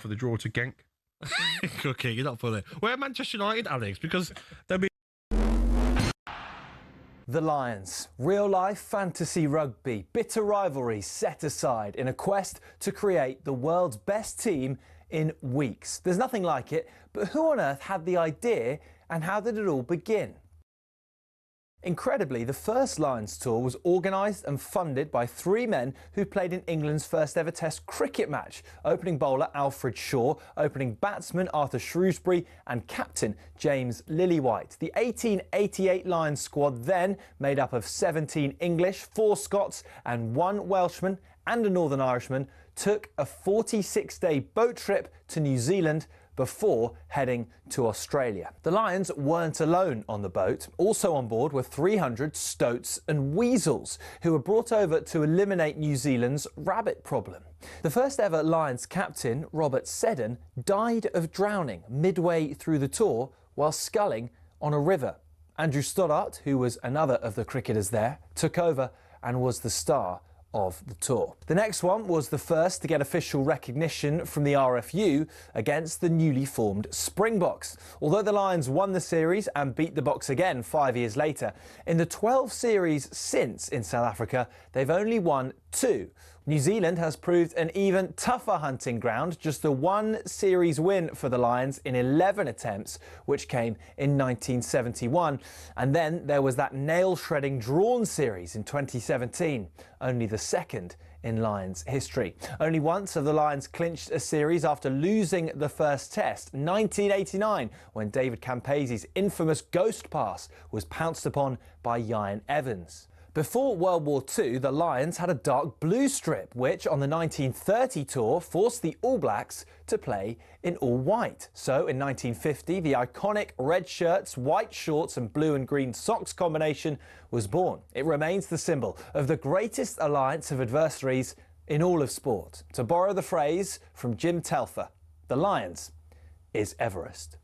for the draw to Genk. Okay, you're not funny. We're Manchester United, Alex, because they'll be... The Lions. Real-life fantasy rugby. Bitter rivalries set aside in a quest to create the world's best team in weeks. There's nothing like it, but who on earth had the idea and how did it all begin? Incredibly, the first Lions tour was organised and funded by three men who played in England's first ever Test cricket match. Opening bowler Alfred Shaw, opening batsman Arthur Shrewsbury and captain James Lillywhite. The 1888 Lions squad then, made up of 17 English, 4 Scots and 1 Welshman and a Northern Irishman, took a 46-day boat trip to New Zealand before heading to Australia. The Lions weren't alone on the boat. Also on board were 300 stoats and weasels who were brought over to eliminate New Zealand's rabbit problem. The first ever Lions captain, Robert Seddon, died of drowning midway through the tour while sculling on a river. Andrew Stoddart, who was another of the cricketers there, took over and was the star of the tour. The next one was the first to get official recognition from the RFU against the newly formed Springboks. Although the Lions won the series and beat the Boks again 5 years later, in the 12 series since in South Africa, they've only won 2. New Zealand has proved an even tougher hunting ground, just the 1 series win for the Lions in 11 attempts, which came in 1971. And then there was that nail-shredding drawn series in 2017, only the second in Lions history. Only once have the Lions clinched a series after losing the first test, 1989, when David Campese's infamous ghost pass was pounced upon by Ian Evans. Before World War II, the Lions had a dark blue strip, which on the 1930 tour forced the All Blacks to play in all white. So in 1950, the iconic red shirts, white shorts and blue and green socks combination was born. It remains the symbol of the greatest alliance of adversaries in all of sport. To borrow the phrase from Jim Telfer, the Lions is Everest.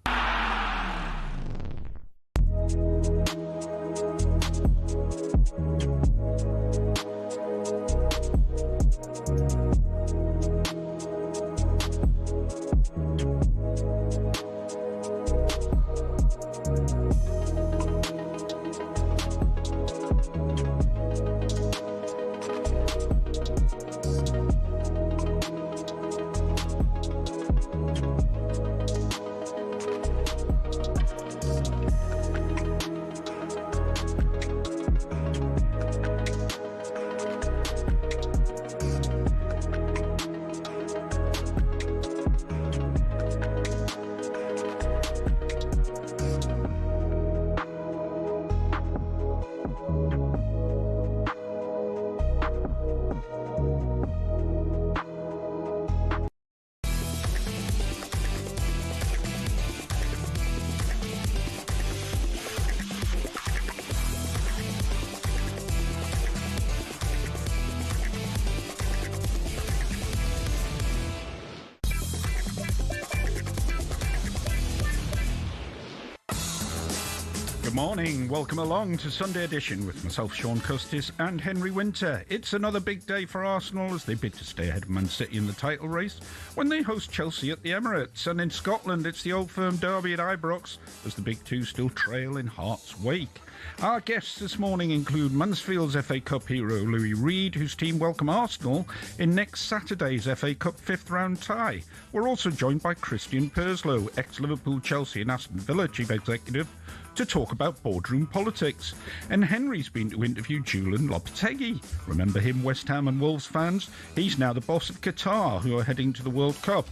Good morning, welcome along to Sunday Edition with myself, Shaun, Custis and Henry Winter. It's another big day for Arsenal as they bid to stay ahead of Man City in the title race when they host Chelsea at the Emirates. And in Scotland, it's the Old Firm derby at Ibrox as the big two still trail in Hearts' wake. Our guests this morning include Mansfield's FA Cup hero Louis Reed, whose team welcome Arsenal in next Saturday's FA Cup 5th round tie. We're also joined by Christian Purslow, ex-Liverpool, Chelsea and Aston Villa chief executive, to talk about boardroom politics. And Henry's been to interview Julen Lopetegui. Remember him, West Ham and Wolves fans? He's now the boss of Qatar, who are heading to the World Cup.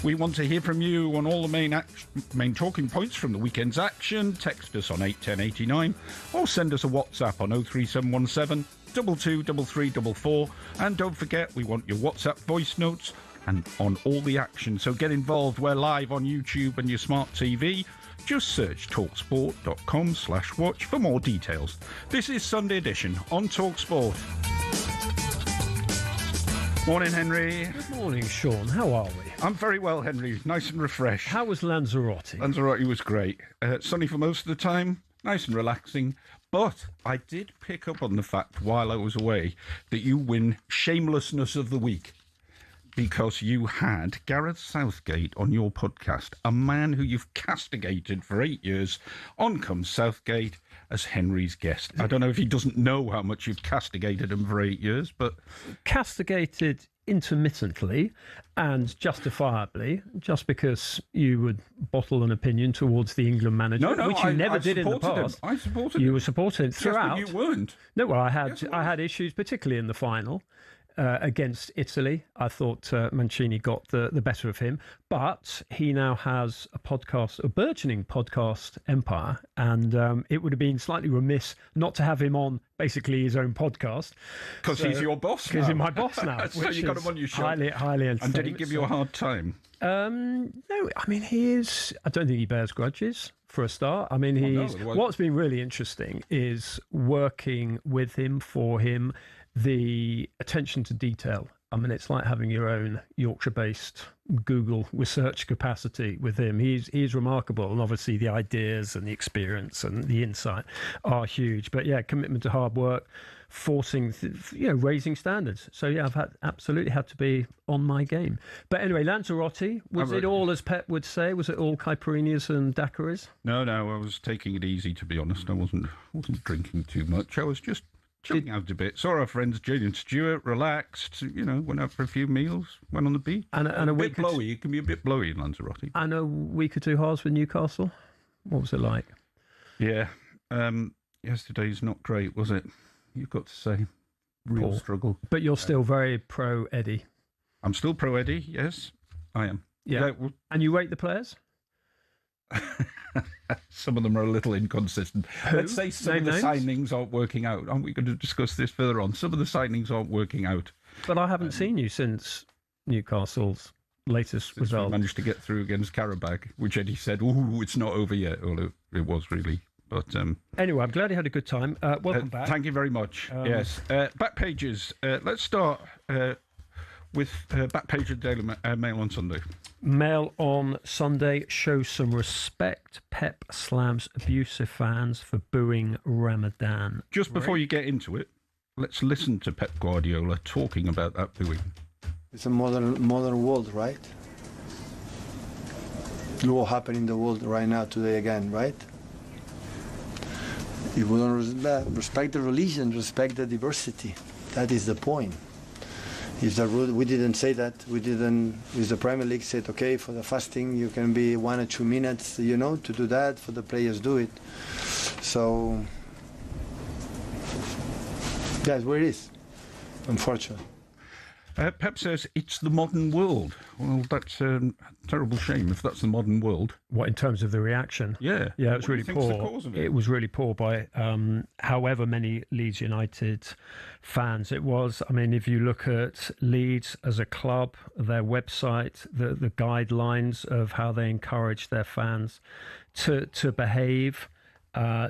We want to hear from you on all the main talking points from the weekend's action. Text us on 81089 or send us a WhatsApp on 03717 223344. And don't forget, we want your WhatsApp voice notes and on all the action. So get involved. We're live on YouTube and your smart TV. Just search talksport.com/watch for more details. This is Sunday Edition on talkSPORT. Morning, Henry. Good morning, Shaun. How are we? I'm very well, Henry. Nice and refreshed. How was Lanzarote? Lanzarote was great. Sunny for most of the time. Nice and relaxing. But I did pick up on the fact while I was away that you win Shamelessness of the Week. because you had Gareth Southgate on your podcast, a man who you've castigated for 8 years. On comes Southgate as Henry's guest. I don't know if he doesn't know how much you've castigated him for 8 years, but... Castigated intermittently and justifiably, just because you would bottle an opinion towards the England manager, which you never did in the past. I supported him. You were supporting throughout. Yes, but you weren't. No, well, I had issues, particularly in the final. Against Italy, I thought Mancini got the better of him, but he now has a burgeoning podcast empire, and it would have been slightly remiss not to have him on basically his own podcast. Because he's your boss now. Because he's my boss now. So you got him on your show. Highly entertaining. And did he give you a hard time? No, I mean, I don't think he bears grudges. For a start, I mean, what's been really interesting is working with him, for him, the attention to detail. I mean, it's like having your own Yorkshire-based Google research capacity with him. He's remarkable, and obviously the ideas and the experience and the insight are huge. But yeah, commitment to hard work, raising standards. So yeah, I've absolutely had to be on my game. But anyway, Lanzarote, was it all, as Pep would say, was it all caipirinhas and daiquiris? No, I was taking it easy, to be honest. I wasn't drinking too much. I was just chilling out a bit. Saw our friends Jane and Stuart, relaxed, went out for a few meals, went on the beach. And a bit blowy. It can be a bit blowy in Lanzarote. And a week or two halves with Newcastle. What was it like? Yeah. Yesterday's not great, was it? You've got to say. Real struggle. But you're still very pro Eddie. I'm still pro Eddie, yes. I am. Yeah. And you rate the players? Some of them are a little inconsistent. Who? Let's say some of the signings aren't working out. Aren't we going to discuss this further on? Some of the signings aren't working out. But I haven't seen you since Newcastle's latest result. We managed to get through against Karabakh, which Eddie said, "Ooh, it's not over yet." Although it was really. But anyway, I'm glad you had a good time. Welcome back. Thank you very much. Yes. Back pages. Let's start with back page of the Daily Mail on Sunday. Mail on Sunday shows some respect. Pep slams abusive fans for booing Ramadan. Just before you get into it, let's listen to Pep Guardiola talking about that booing. It's a modern world, right? Look what happened in the world right now, today again, right? If we don't respect the religion, respect the diversity. That is the point. Is that we didn't say that. We didn't. Is the Premier League said, okay, for the fasting you can be 1 or 2 minutes, to do that. For the players, do it. So that's where it is, unfortunately. Pep says it's the modern world. Well, that's a terrible shame if that's the modern world. What, in terms of the reaction? Yeah. Yeah, it was really poor. It was really poor by however many Leeds United fans it was. I mean, if you look at Leeds as a club, their website, the guidelines of how they encourage their fans to behave,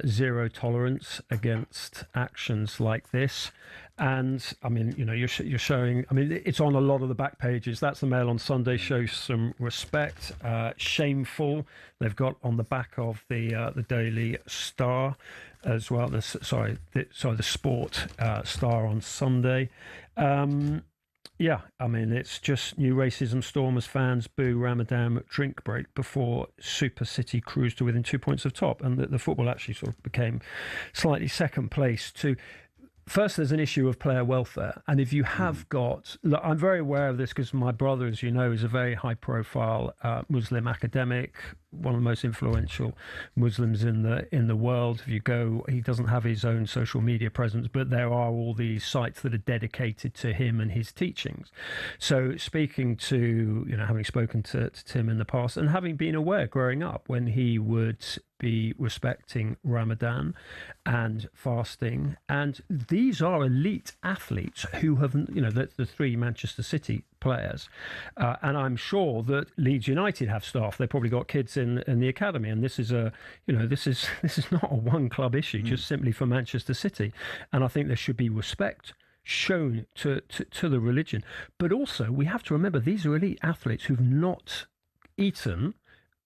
zero tolerance against actions like this. And I mean, you're showing, I mean, it's on a lot of the back pages. That's the Mail on Sunday, shows some respect. Shameful, they've got on the back of the Daily Star as well. The Sport Star on Sunday. Yeah, I mean, it's just new racism storm as fans boo Ramadan drink break before Super City cruised to within 2 points of top. And the football actually sort of became slightly second place to... First, there's an issue of player welfare. And if you have got... Look, I'm very aware of this because my brother, as you know, is a very high-profile Muslim academic, one of the most influential Muslims in the world. If you go, he doesn't have his own social media presence, but there are all these sites that are dedicated to him and his teachings. So speaking to, having spoken to Tim in the past and having been aware growing up when he would be respecting Ramadan and fasting, and these are elite athletes who have, the 3 Manchester City players, and I'm sure that Leeds United have staff. They've probably got kids in the academy, and this is this is not a one club issue, just simply for Manchester City. And I think there should be respect shown to the religion, but also we have to remember these are elite athletes who've not eaten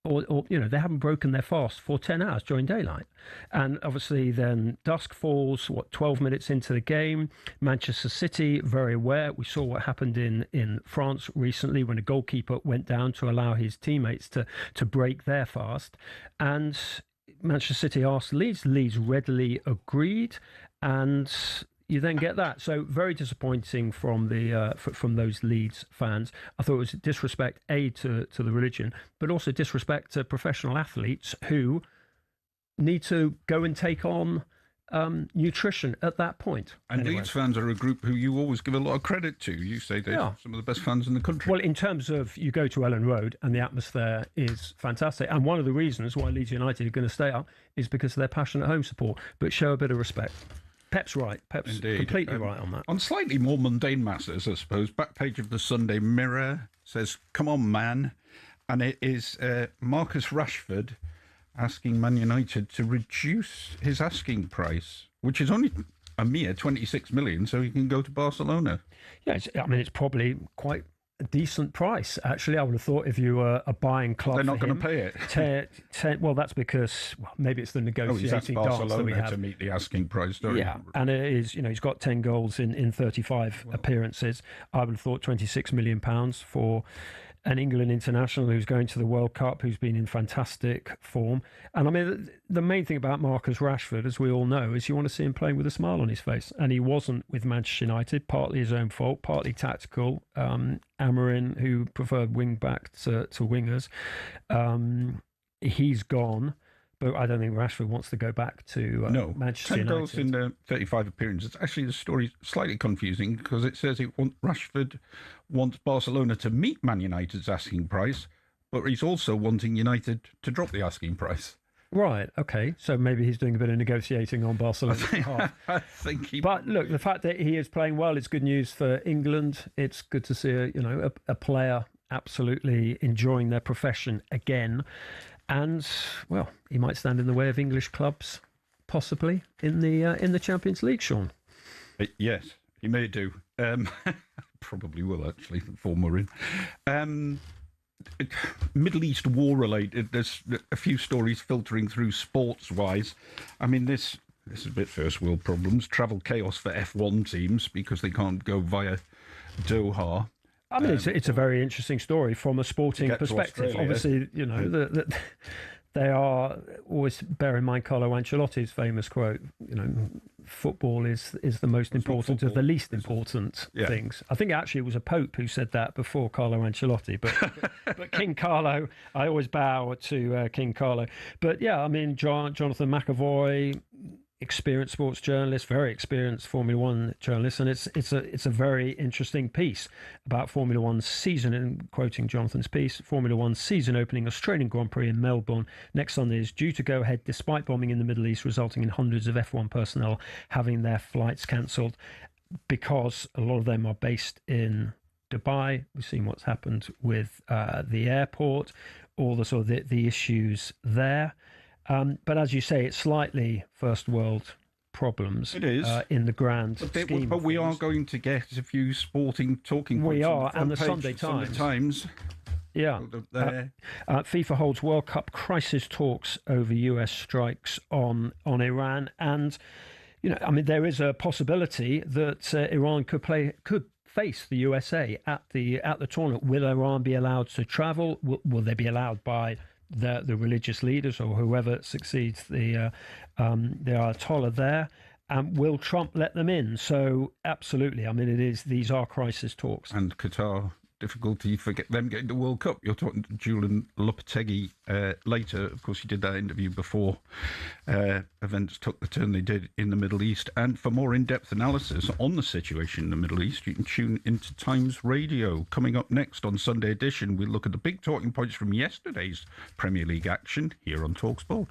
or they haven't broken their fast for 10 hours during daylight. And obviously then dusk falls, 12 minutes into the game. Manchester City, very aware. We saw what happened in France recently when a goalkeeper went down to allow his teammates to break their fast. And Manchester City asked Leeds. Leeds readily agreed, and you then get that. So very disappointing from those Leeds fans. I thought it was disrespect, to the religion, but also disrespect to professional athletes who need to go and take on nutrition at that point. And Leeds fans are a group who you always give a lot of credit to. You say they're some of the best fans in the country. Well, in terms of, you go to Ellen Road and the atmosphere is fantastic. And one of the reasons why Leeds United are going to stay up is because of their passionate home support. But show a bit of respect. Pep's right. Pep's Indeed. Completely right on that. On slightly more mundane matters, I suppose, back page of the Sunday Mirror says, "Come on, man." And it is Marcus Rashford asking Man United to reduce his asking price, which is only a mere 26 million, so he can go to Barcelona. Yeah, it's probably quite a decent price, actually. I would have thought if you were a buying club, they're not going to pay it. Well, that's because maybe it's the negotiating dance that we have to meet the asking price. Don't yeah, and it is. He's got 10 goals in 35 appearances. I would have thought £26 million for an England international who's going to the World Cup, who's been in fantastic form. And I mean, the main thing about Marcus Rashford, as we all know, is you want to see him playing with a smile on his face. And he wasn't with Manchester United, partly his own fault, partly tactical. Amorim, who preferred wing back to wingers, he's gone. But I don't think Rashford wants to go back to Manchester 10 United. 10 goals in 35 appearances. Actually, the story's slightly confusing because it says Rashford wants Barcelona to meet Man United's asking price, but he's also wanting United to drop the asking price. Right, okay. So maybe he's doing a bit of negotiating on Barcelona's behalf. I think he... But look, the fact that he is playing well, it's good news for England. It's good to see a player absolutely enjoying their profession again. And, well, he might stand in the way of English clubs, possibly, in the Champions League, Shaun. Yes, he may do. Probably will, actually, for Murray. Middle East war-related, there's a few stories filtering through sports-wise. I mean, this is a bit first world problems. Travel chaos for F1 teams because they can't go via Doha. I mean, it's a very interesting story from a sporting perspective. Obviously, they are always, bear in mind Carlo Ancelotti's famous quote, football is the most important of the least important things. I think actually it was a Pope who said that before Carlo Ancelotti, but King Carlo, I always bow to King Carlo. But yeah, I mean, Jonathan McAvoy, experienced sports journalist, very experienced Formula One journalist, and it's a very interesting piece about Formula One's season. And quoting Jonathan's piece, Formula One's season opening Australian Grand Prix in Melbourne next Sunday is due to go ahead despite bombing in the Middle East, resulting in hundreds of F1 personnel having their flights cancelled because a lot of them are based in Dubai. We've seen what's happened with the airport, all the sort of the issues there. But as you say, it's slightly first world problems. It is in the grand scheme. But we are going to get a few sporting talking points. We are, and the Sunday Times. Yeah. FIFA holds World Cup crisis talks over US strikes on Iran, and I mean, there is a possibility that Iran could face the USA at the tournament. Will Iran be allowed to travel? Will they be allowed by the religious leaders or whoever succeeds the Ayatollah there? Will Trump let them in? So absolutely. I mean, these are crisis talks. And Qatar, difficulty for them getting the World Cup. You're talking to Julen Lopetegui later. Of course, he did that interview before events took the turn they did in the Middle East. And for more in-depth analysis on the situation in the Middle East, you can tune into Times Radio. Coming up next on Sunday Edition, we'll look at the big talking points from yesterday's Premier League action here on talkSPORT.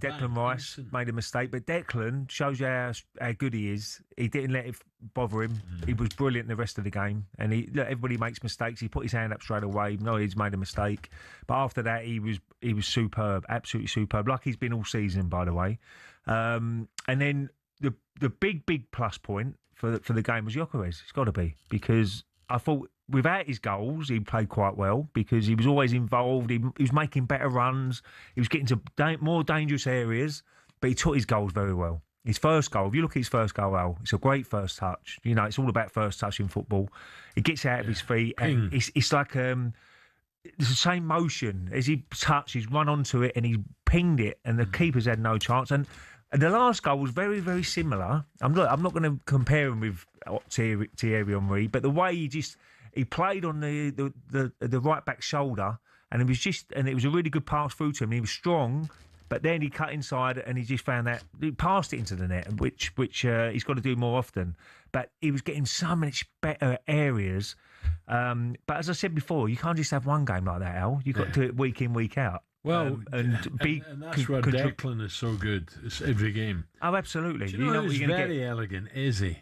Declan Rice made a mistake, but Declan shows you how good he is. He didn't let it bother him. He was brilliant the rest of the game. And everybody makes mistakes. He put his hand up straight away. No, he's made a mistake. But after that, he was superb, absolutely superb, like he's been all season, by the way. And then the big plus point for the game was Gyökeres. It's got to be, because I thought without his goals, he played quite well, because he was always involved. He was making better runs. He was getting to more dangerous areas, but he took his goals very well. His first goal, if you look at his first goal, Al, it's a great first touch. You know, it's all about first touch in football. He gets out of his feet, and it's like it's the same motion as he touched. He's run onto it and he pinged it, and the keeper's had no chance. And the last goal was very, very similar. I'm not going to compare him with Thierry Henry, but the way he played on the right back shoulder, and it was a really good pass through to him. He was strong, but then he cut inside and he just found that he passed it into the net, which he's got to do more often. But he was getting so much better areas. But as I said before, you can't just have one game like that, Al. You've got to do it week in, week out. Well, and that's where Declan is so good. It's every game. Oh, absolutely. Do you know he's very elegant, is he?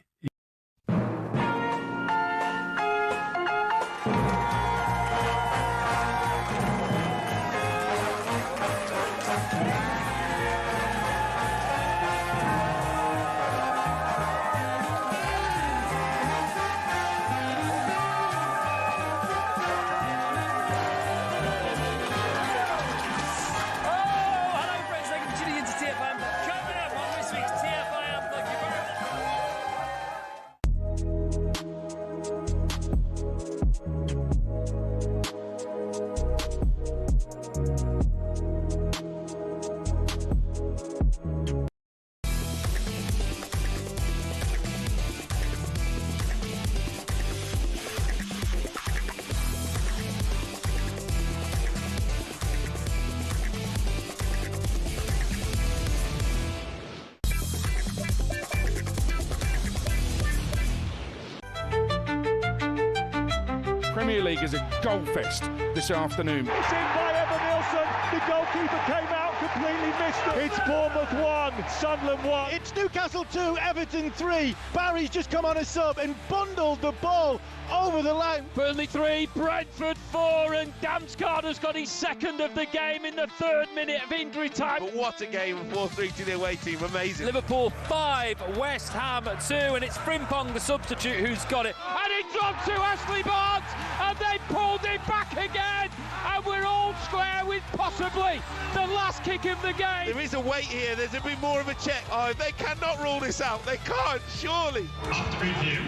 Premier League is a goal fest this afternoon. It's in by Evan Nilsson. The goalkeeper came out, completely missed it. It's Bournemouth 1, Sunderland 1. It's Newcastle 2, Everton 3. Barry's just come on a sub and bundled the ball over the line. Burnley 3, Brentford 4, and Damsgaard has got his second of the game in the 3rd minute of injury time. But what a game, 4-3 to the away team, amazing. Liverpool 5, West Ham 2, and it's Frimpong, the substitute, who's got it. And it dropped to Ashley Barnes, and they pulled it back again, and we're all square with possibly the last kick of the game. There is a wait here, there's a bit more of a check. Oh, they cannot rule this out, they can't, surely. After review,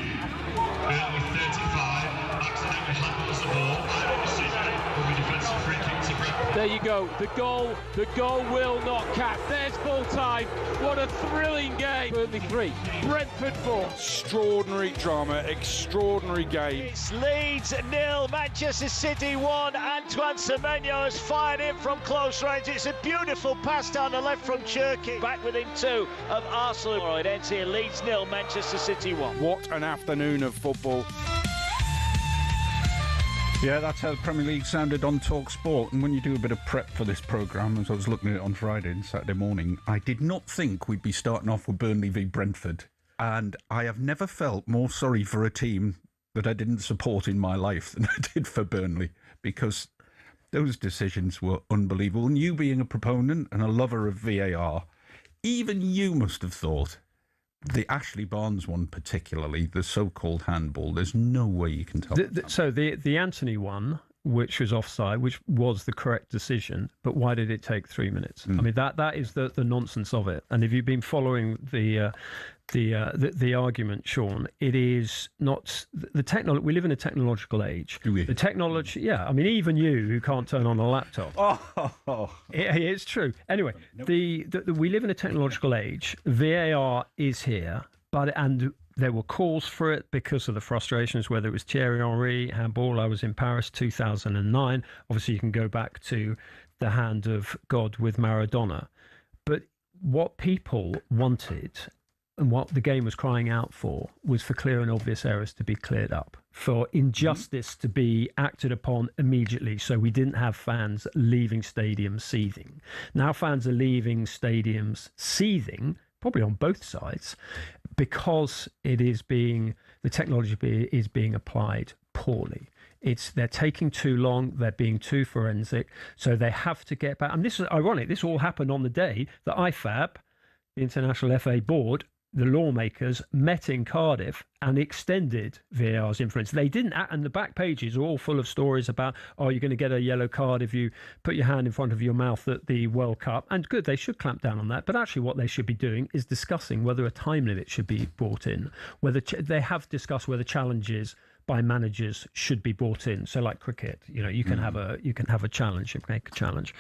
with 35, accidentally handles the ball, final decision will be defensive free kick to Brentford. There you go, the goal will not count. There's full time. What a thrilling game. Burnley 3, Brentford 4. Extraordinary drama, extraordinary game. It's Leeds 0, Manchester City 1. Antoine Semenyo has fired in from close range. It's a beautiful pass down the left from Cherki. Back within 2 of Arsenal. It ends here, Leeds 0, Manchester City 1. What an afternoon of football. Yeah, that's how the Premier League sounded on talkSPORT. And when you do a bit of prep for this programme, as I was looking at it on Friday and Saturday morning, I did not think we'd be starting off with Burnley v Brentford. And I have never felt more sorry for a team that I didn't support in my life than I did for Burnley, because those decisions were unbelievable. And you being a proponent and a lover of VAR, even you must have thought, the Ashley Barnes one particularly, the so-called handball, there's no way you can tell. So the Anthony one, which was offside, which was the correct decision, but why did it take 3 minutes? I mean, that is the nonsense of it. And if you've been following the argument, Shaun, it is not the technology. We live in a technological age. Do we? The technology, yeah. I mean, even you who can't turn on a laptop. It's true. Anyway, we live in a technological age. VAR is here, and there were calls for it because of the frustrations, whether it was Thierry Henry, handball. I was in Paris 2009. Obviously, you can go back to the hand of God with Maradona. But what people wanted and what the game was crying out for was for clear and obvious errors to be cleared up, for injustice to be acted upon immediately, so we didn't have fans leaving stadiums seething. Now fans are leaving stadiums seething, probably on both sides, because the technology is being applied poorly. They're taking too long, they're being too forensic, so they have to get back. And this is ironic, this all happened on the day that IFAB, the International FA Board, the lawmakers met in Cardiff and extended VAR's influence. They didn't, and the back pages are all full of stories about, you're going to get a yellow card if you put your hand in front of your mouth at the World Cup. And good, they should clamp down on that. But actually what they should be doing is discussing whether a time limit should be brought in, whether they have discussed whether challenges by managers should be brought in. So like cricket, you can have a challenge, you can make a challenge.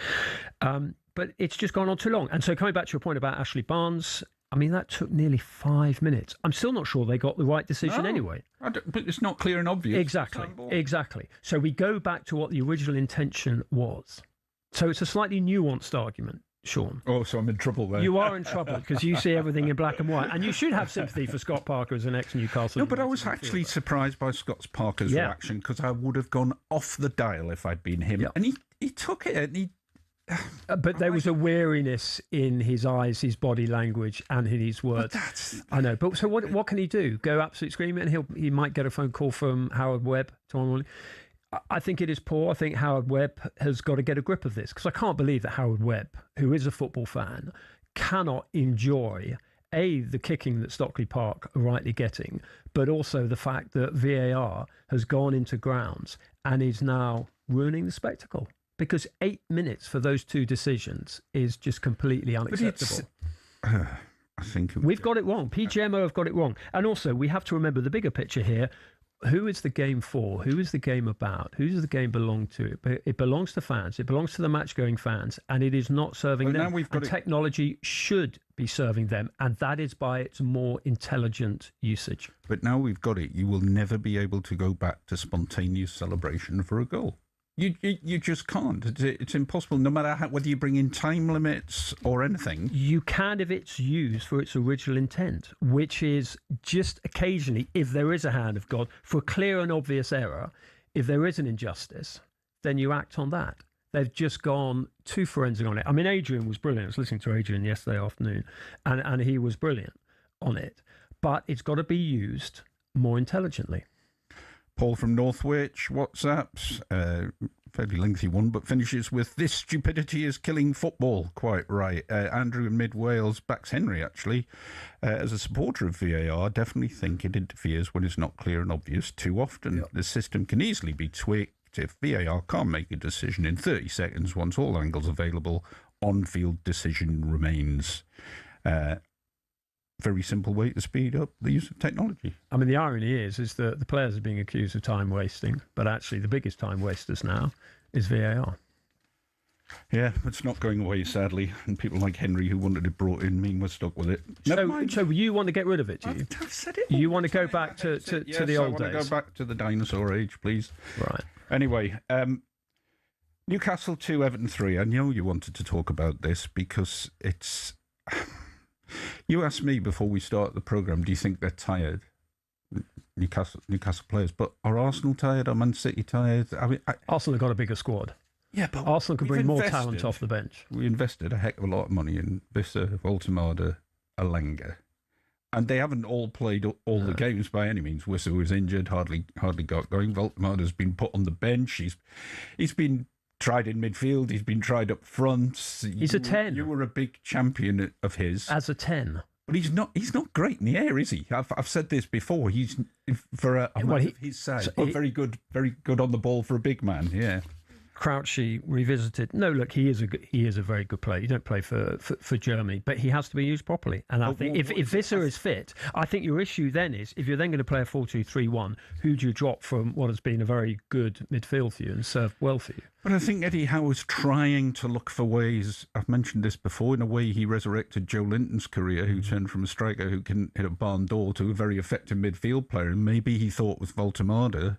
But it's just gone on too long. And so coming back to your point about Ashley Barnes, I mean, that took nearly 5 minutes. I'm still not sure they got the right decision anyway. But it's not clear and obvious. Exactly. So we go back to what the original intention was. So it's a slightly nuanced argument, Shaun. Oh, so I'm in trouble there. You are in trouble because you see everything in black and white. And you should have sympathy for Scott Parker as an ex-Newcastle. No, but I was actually surprised by Scott Parker's reaction, because I would have gone off the dial if I'd been him. Yeah. And he took it and he... But there was a weariness in his eyes, his body language, and in his words. I know. But so what can he do? Go absolutely screaming? And he might get a phone call from Howard Webb tomorrow morning. I think it is poor. I think Howard Webb has got to get a grip of this, because I can't believe that Howard Webb, who is a football fan, cannot enjoy the kicking that Stockley Park are rightly getting, but also the fact that VAR has gone into grounds and is now ruining the spectacle. Because 8 minutes for those two decisions is just completely unacceptable. I think we've got it wrong. PGMO have got it wrong. And also, we have to remember the bigger picture here. Who is the game for? Who is the game about? Who does the game belong to? It belongs to fans. It belongs to the match-going fans, and it is not serving them. Now and technology should be serving them, and that is by its more intelligent usage. But now we've got it. You will never be able to go back to spontaneous celebration for a goal. You just can't. It's impossible, no matter whether you bring in time limits or anything. You can if it's used for its original intent, which is just occasionally, if there is a hand of God, for a clear and obvious error, if there is an injustice, then you act on that. They've just gone too forensic on it. I mean, Adrian was brilliant. I was listening to Adrian yesterday afternoon, and he was brilliant on it. But it's got to be used more intelligently. Paul from Northwich WhatsApps, fairly lengthy one, but finishes with, "This stupidity is killing football." Quite right. Andrew in Mid Wales backs Henry, actually. As a supporter of VAR, definitely think it interferes when it's not clear and obvious too often. Yep. The system can easily be tweaked if VAR can't make a decision in 30 seconds once all angles available. On-field decision remains. Very simple way to speed up the use of technology. I mean, the irony is that the players are being accused of time wasting, but actually the biggest time wasters now is VAR. Yeah, it's not going away, sadly. And people like Henry, who wanted it brought in, we're stuck with it. So you want to get rid of it, do you? I've said it. You want to go back to the old days? I want to go back to the dinosaur age, please. Right. Anyway, Newcastle 2, Everton 3. I know you wanted to talk about this because it's... You asked me before we start the programme, do you think they're tired? Newcastle players. But are Arsenal tired? Are Man City tired? I mean, Arsenal have got a bigger squad. Yeah, but Arsenal can bring more talent off the bench. We invested a heck of a lot of money in Visser, Voltemade, Alanga. And they haven't all played all the games by any means. Visser was injured, hardly got going. Voltemade has been put on the bench. He's been tried in midfield. He's been tried up front. He's a 10. You were a big champion of his. As a 10. But he's not great in the air, is he? I've said this before. He's for a man of his size, but very good on the ball for a big man. Yeah. Crouchy revisited. No, look, he is a very good player. You don't play for Germany, but he has to be used properly. And I think if Visser is fit, I think your issue then is, if you're then going to play a 4-2-3-1, who do you drop from what has been a very good midfield for you and served well for you? But I think Eddie Howe is trying to look for ways. I've mentioned this before. In a way, he resurrected Joe Linton's career, who turned from a striker who can hit a barn door to a very effective midfield player. And maybe he thought with Voltemade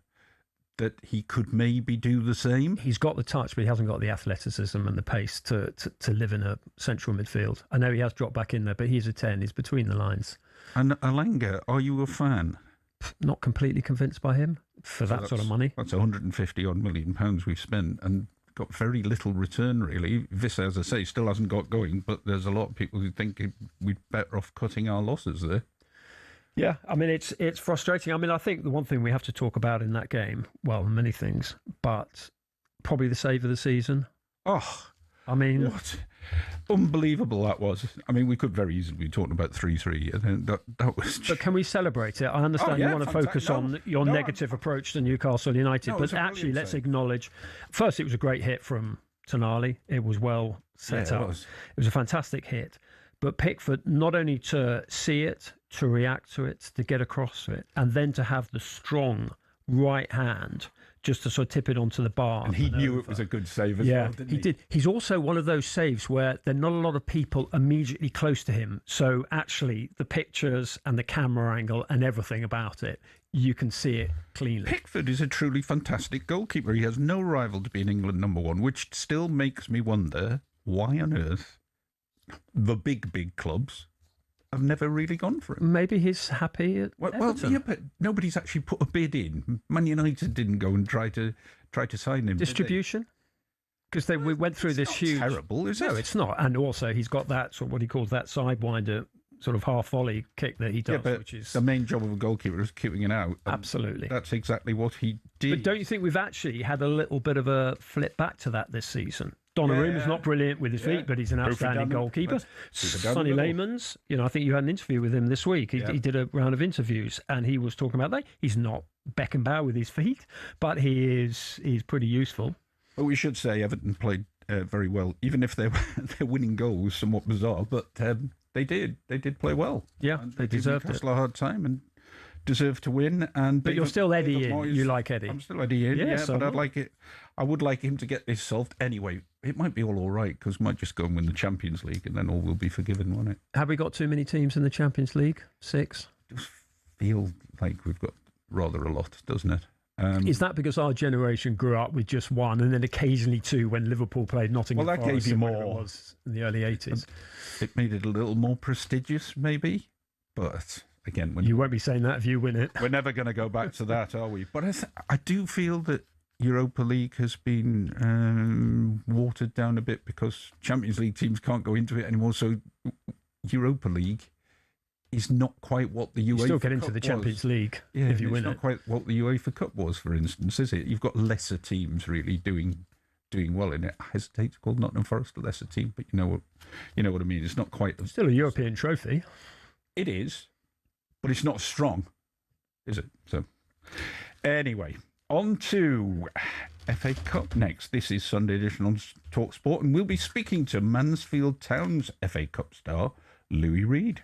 that he could maybe do the same. He's got the touch, but he hasn't got the athleticism and the pace to live in a central midfield. I know he has dropped back in there, but he's a 10. He's between the lines. And Alanga, are you a fan? Not completely convinced by him for that sort of money. That's 150 odd million pounds we've spent and got very little return, really. Vissa, as I say, still hasn't got going, but there's a lot of people who think we'd better off cutting our losses there. Yeah, I mean, it's frustrating. I mean, I think the one thing we have to talk about in that game, well, many things, but probably the save of the season. Oh, I mean, what unbelievable that was. I mean, we could very easily be talking about 3-3, and that was. But can we celebrate it? I understand you want to focus on your negative approach to Newcastle United, but actually, let's acknowledge. First, it was a great hit from Tonali. It was well set up. It was a fantastic hit. But Pickford, not only to see it, to react to it, to get across to it, and then to have the strong right hand just to sort of tip it onto the bar. And he knew it was a good save as well, didn't he? He did. He's also one of those saves where there are not a lot of people immediately close to him. So actually, the pictures and the camera angle and everything about it, you can see it cleanly. Pickford is a truly fantastic goalkeeper. He has no rival to being England #1, which still makes me wonder why on earth the big clubs have never really gone for him. Maybe he's happy at Everton. Yeah, but nobody's actually put a bid in. Man United didn't go and try to sign him. Distribution? Because we went through this huge. Terrible, is it? No, it's not. And also, he's got that sort of what he calls that sidewinder sort of half volley kick that he does, which is the main job of a goalkeeper is keeping it out. Absolutely, that's exactly what he did. But don't you think we've actually had a little bit of a flip back to that this season? Donnarumma's not brilliant with his feet, but he's an outstanding goalkeeper. Sonny Layman's, I think you had an interview with him this week. He did a round of interviews, and he was talking about that. He's not Beckenbauer with his feet, but he's pretty useful. Well, we should say Everton played very well, even if their winning goal was somewhat bizarre. But they did play well. Yeah, they deserved it. Newcastle a hard time and deserved to win. But you're still Eddie in. You like Eddie. I'm still Eddie in. But I'd like it. I would like him to get this solved anyway. It might be all right because we might just go and win the Champions League and then all will be forgiven, won't it? Have we got too many teams in the Champions League? 6? It does feel like we've got rather a lot, doesn't it? Is that because our generation grew up with just one and then occasionally 2 when Liverpool played Nottingham Forest? Well, that gave you more. It was in the early 80s. It made it a little more prestigious, maybe. But again, you won't be saying that if you win it. We're never going to go back to that, are we? But I do feel that Europa League has been watered down a bit because Champions League teams can't go into it anymore. So Europa League is not quite what the UEFA Cup was. You still get into the Champions League if you win it. It's not quite what the UEFA Cup was, for instance, is it? You've got lesser teams really doing well in it. I hesitate to call Nottingham Forest a lesser team, but you know what I mean. It's not quite still a European trophy. It is, but it's not strong, is it? So anyway. On to FA Cup next. This is Sunday edition on talkSPORT, and we'll be speaking to Mansfield Town's FA Cup star, Louis Reed.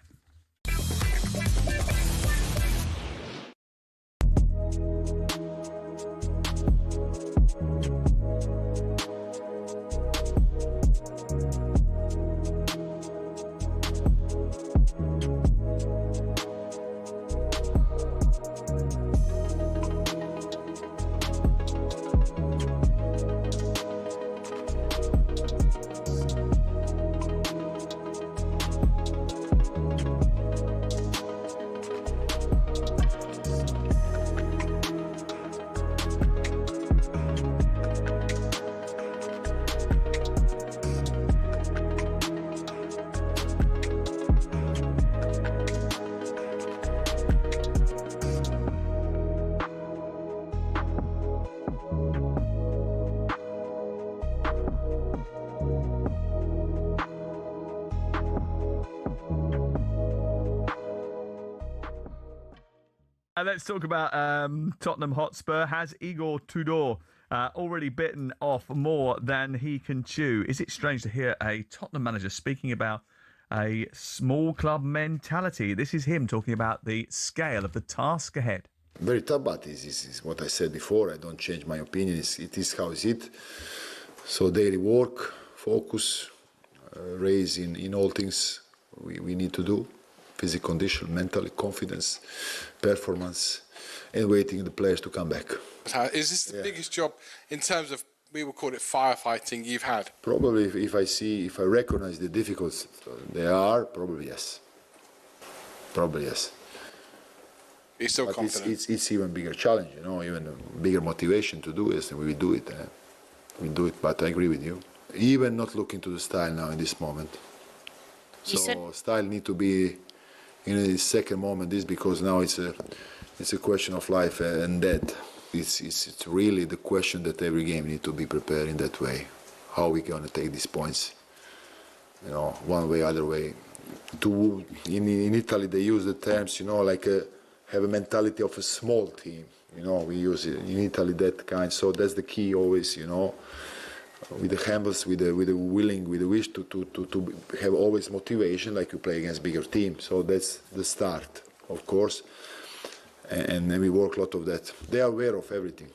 Let's talk about Tottenham Hotspur. Has Igor Tudor already bitten off more than he can chew? Is it strange to hear a Tottenham manager speaking about a small club mentality? This is him talking about the scale of the task ahead. Very tough, but this is what I said before. I don't change my opinion. It is how is it. So daily work, focus, raise in all things we need to do. Physical condition, mentally, confidence, performance, and waiting the players to come back. Is this the biggest job in terms of, we would call it firefighting, you've had? Probably, if I recognize the difficulties they are, probably yes. Probably yes. You're still but confident? It's even bigger challenge, you know, even a bigger motivation to do this, and we will do it. We do it, but I agree with you. Even not looking to the style now in this moment. So style need to be in the second moment. This because now it's a question of life and death. It's really the question that every game need to be prepared in that way. How we gonna take these points? You know, one way, other way. In Italy they use the terms, you know, like have a mentality of a small team. You know, we use it in Italy that kind. So that's the key always, you know, with the handles, with the willing, with the wish to have always motivation, like you play against bigger teams. So that's the start, of course, and then we work a lot of that. They are aware of everything.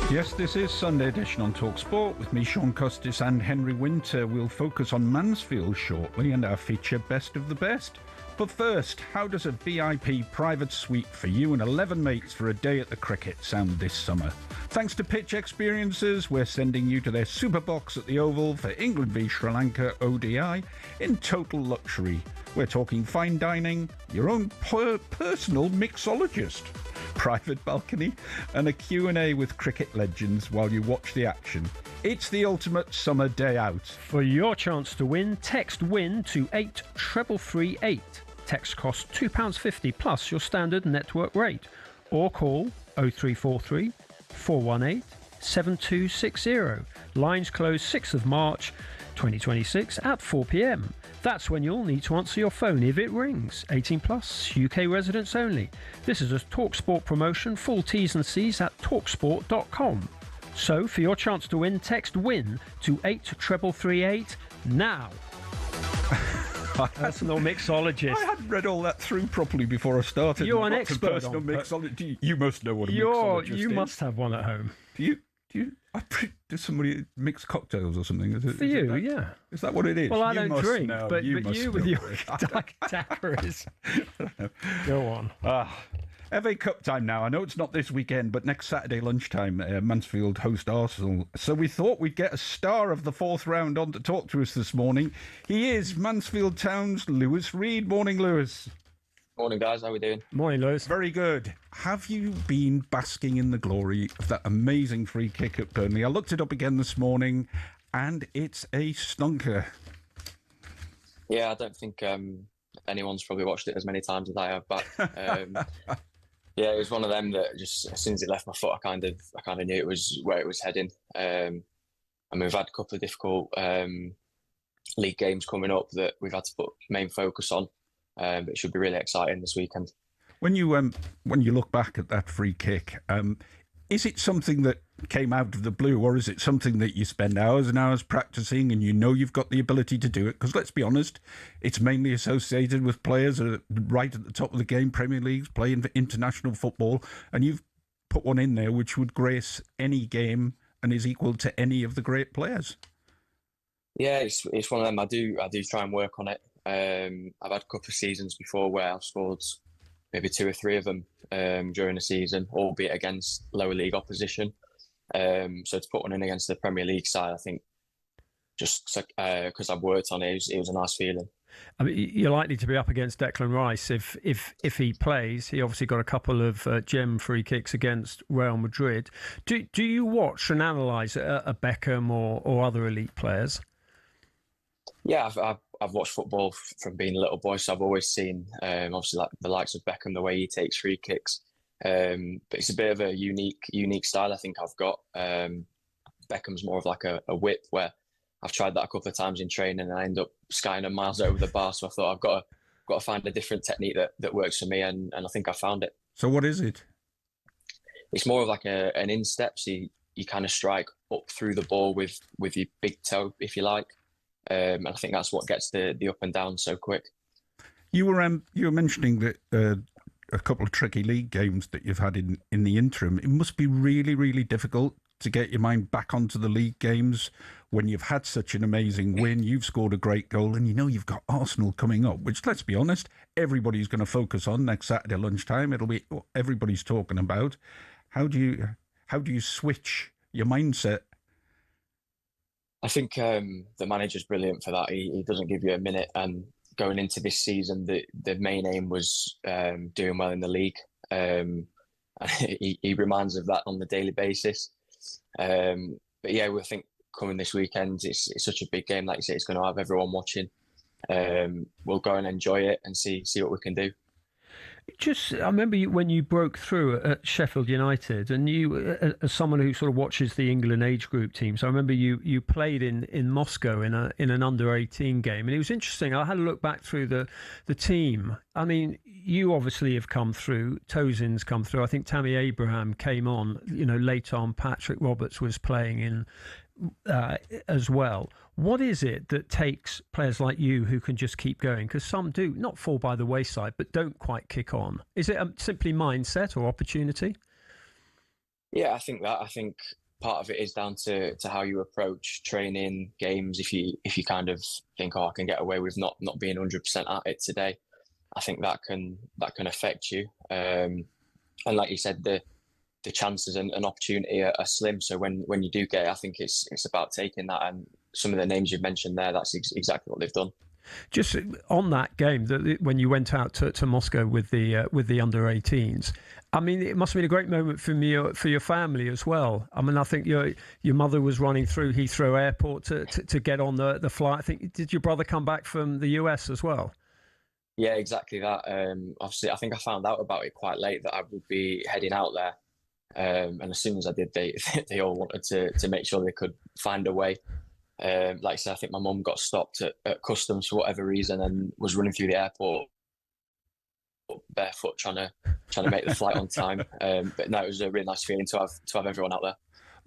Yes, this is Sunday Edition on talkSPORT with me, Shaun, Custis and Henry Winter. We'll focus on Mansfield shortly and our feature Best of the Best. But first, how does a VIP private suite for you and 11 mates for a day at the cricket sound this summer? Thanks to Pitch Experiences, we're sending you to their super box at the Oval for England v Sri Lanka ODI in total luxury. We're talking fine dining, your own personal mixologist, private balcony and a Q&A with cricket legends while you watch the action. It's the ultimate summer day out. For your chance to win, text WIN to 83338. Text costs £2.50 plus your standard network rate, or call 0343 418 7260. Lines close 6th of March 2026 at 4 p.m. That's when you'll need to answer your phone if it rings. 18 plus, UK residents only. This is a talkSPORT promotion. Full T's and C's at talksport.com. So, for your chance to win, text WIN to 83338 now. That's a little mixologist. I hadn't read all that through properly before I started. You're an expert personal on mixology. You must know what a mixologist is. You must have one at home. Does somebody mix cocktails or something? Is it, For you, yeah. Is that what it is? Well, I don't drink, know. but you with your daiquiris. Go on. FA Cup time now. I know it's not this weekend, but next Saturday lunchtime, Mansfield host Arsenal. So we thought we'd get a star of the fourth round on to talk to us this morning. He is Mansfield Town's Lewis Reed. Morning, Lewis. Morning, guys. How are we doing? Morning, Lewis. Very good. Have you been basking in the glory of that amazing free kick at Burnley? I looked it up again this morning, and it's a stunker. Yeah, I don't think anyone's probably watched it as many times as I have, but yeah, it was one of them that just as soon as it left my foot, I kind of knew it was where it was heading. And we've had a couple of difficult league games coming up that we've had to put main focus on. But it should be really exciting this weekend. When you look back at that free kick, is it something that came out of the blue, or is it something that you spend hours and hours practicing and you know you've got the ability to do it? Because let's be honest, it's mainly associated with players right at the top of the game, Premier Leagues, playing for international football, and you've put one in there which would grace any game and is equal to any of the great players. Yeah, it's one of them. I do try and work on it. I've had a couple of seasons before where I've scored maybe 2 or 3 of them during the season, albeit against lower league opposition. So to put one in against the Premier League side, I think just because I've worked on it, it was a nice feeling. I mean, you're likely to be up against Declan Rice if he plays. He obviously got a couple of gem free kicks against Real Madrid. Do you watch and analyse a Beckham or other elite players? Yeah, I've watched football from being a little boy, so I've always seen obviously like the likes of Beckham, the way he takes free kicks. But it's a bit of a unique style I think I've got. Beckham's more of like a whip, where I've tried that a couple of times in training and I end up skying them miles over the bar. So I thought I've got to find a different technique that works for me, and I think I found it. So what is it? It's more of like an instep. So you kind of strike up through the ball with your big toe, if you like. And I think that's what gets the up and down so quick. You were mentioning that a couple of tricky league games that you've had in the interim. It must be really, really difficult to get your mind back onto the league games when you've had such an amazing win. You've scored a great goal, and you know you've got Arsenal coming up, which, let's be honest, everybody's going to focus on next Saturday lunchtime. It'll be what everybody's talking about. How do you switch your mindset? I think the manager's brilliant for that. He doesn't give you a minute. And going into this season, the main aim was doing well in the league. And he reminds of that on the daily basis. But yeah, I think coming this weekend, it's such a big game. Like you say, it's going to have everyone watching. We'll go and enjoy it and see what we can do. I remember when you broke through at Sheffield United, and you, as someone who sort of watches the England age group teams, I remember you played in Moscow in an under-18 game, and it was interesting. I had a look back through the team. I mean, you obviously have come through. Tosin's come through. I think Tammy Abraham came on. Later on, Patrick Roberts was playing in as well. What is it that takes players like you who can just keep going? Because some do not fall by the wayside, but don't quite kick on. Is it simply mindset or opportunity? Yeah, I think part of it is down to how you approach training, games. If you kind of think, I can get away with not being 100% at it today, I think that can affect you. And like you said, the chances and opportunity are slim. So when you do get it, I think it's about taking that. And some of the names you've mentioned there, that's exactly what they've done. Just on that game, when you went out to Moscow with the under-18s, I mean, it must have been a great moment for your family as well. I mean, I think your mother was running through Heathrow Airport to get on the flight. I think, did your brother come back from the US as well? Yeah, exactly that. Obviously, I think I found out about it quite late that I would be heading out there. And as soon as I did, they all wanted to make sure they could find a way. Like I said, I think my mum got stopped at customs for whatever reason and was running through the airport barefoot trying to make the flight on time. But no, it was a really nice feeling to have everyone out there.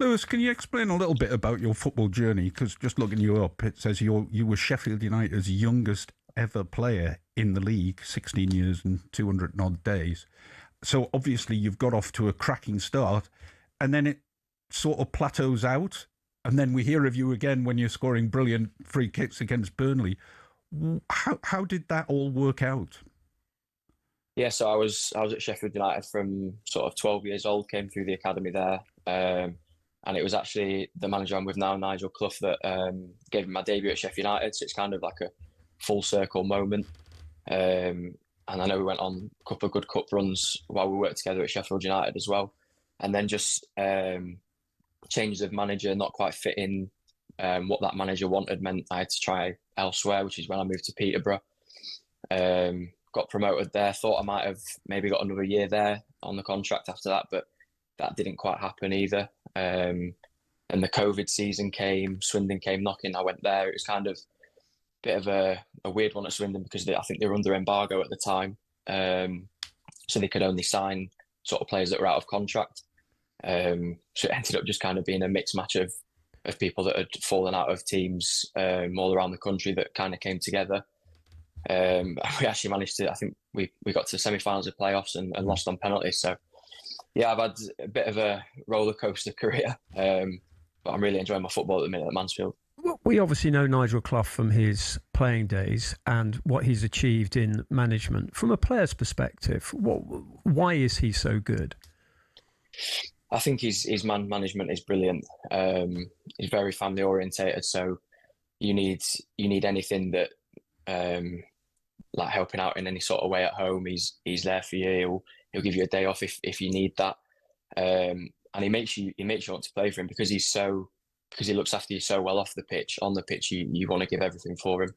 Lewis, can you explain a little bit about your football journey? Because just looking you up, it says you were Sheffield United's youngest ever player in the league, 16 years and 200 and odd days. So obviously you've got off to a cracking start, and then it sort of plateaus out, and then we hear of you again when you're scoring brilliant free kicks against Burnley. How did that all work out? Yeah, so I was at Sheffield United from sort of 12 years old, came through the academy there, and it was actually the manager I'm with now, Nigel Clough, that gave me my debut at Sheffield United, so it's kind of like a full circle moment. And I know we went on a couple of good cup runs while we worked together at Sheffield United as well. And then just changes of manager, not quite fitting what that manager wanted, meant I had to try elsewhere, which is when I moved to Peterborough. Got promoted there, thought I might have maybe got another year there on the contract after that, but that didn't quite happen either. And the COVID season came, Swindon came knocking, I went there. It was kind of a bit of a weird one at Swindon because I think they were under embargo at the time. So they could only sign sort of players that were out of contract. So it ended up just kind of being a mixed match of people that had fallen out of teams all around the country that kind of came together. We actually managed to, I think we got to the semi-finals of playoffs and lost on penalties. So yeah, I've had a bit of a roller coaster career, but I'm really enjoying my football at the minute at Mansfield. We obviously know Nigel Clough from his playing days and what he's achieved in management. From a player's perspective, why is he so good? I think his man management is brilliant. He's very family orientated, so you need anything that like helping out in any sort of way at home. He's there for you. He'll give you a day off if you need that, and he makes you want to play for him because he looks after you so well off the pitch. On the pitch, you want to give everything for him.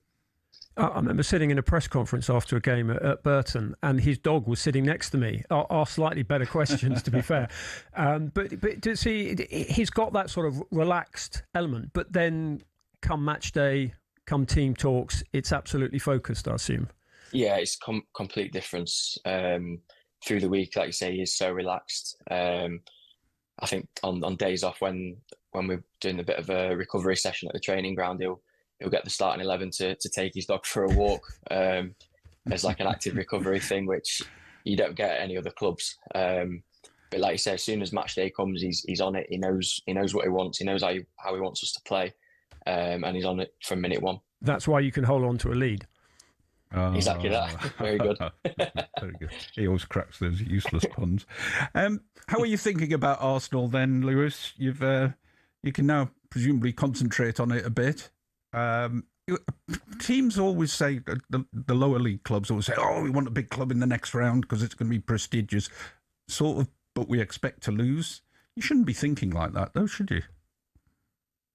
I remember sitting in a press conference after a game at Burton, and his dog was sitting next to me. Are slightly better questions, to be fair, but does he's got that sort of relaxed element. But then, come match day, come team talks, it's absolutely focused, I assume. Yeah, it's complete difference. Through the week, like you say, he's so relaxed. I think on days off when we're doing a bit of a recovery session at the training ground, he'll get the starting 11 to take his dog for a walk as like an active recovery thing, which you don't get at any other clubs. But like you say, as soon as match day comes, he's on it. He knows what he wants. He knows how he wants us to play, and he's on it from minute one. That's why you can hold on to a lead. Exactly that. Very good. Very good. He always cracks those useless puns. How are you thinking about Arsenal then, Lewis? You can now presumably concentrate on it a bit. Teams always say, the lower league clubs always say, we want a big club in the next round because it's going to be prestigious, sort of, but we expect to lose. You shouldn't be thinking like that, though, should you?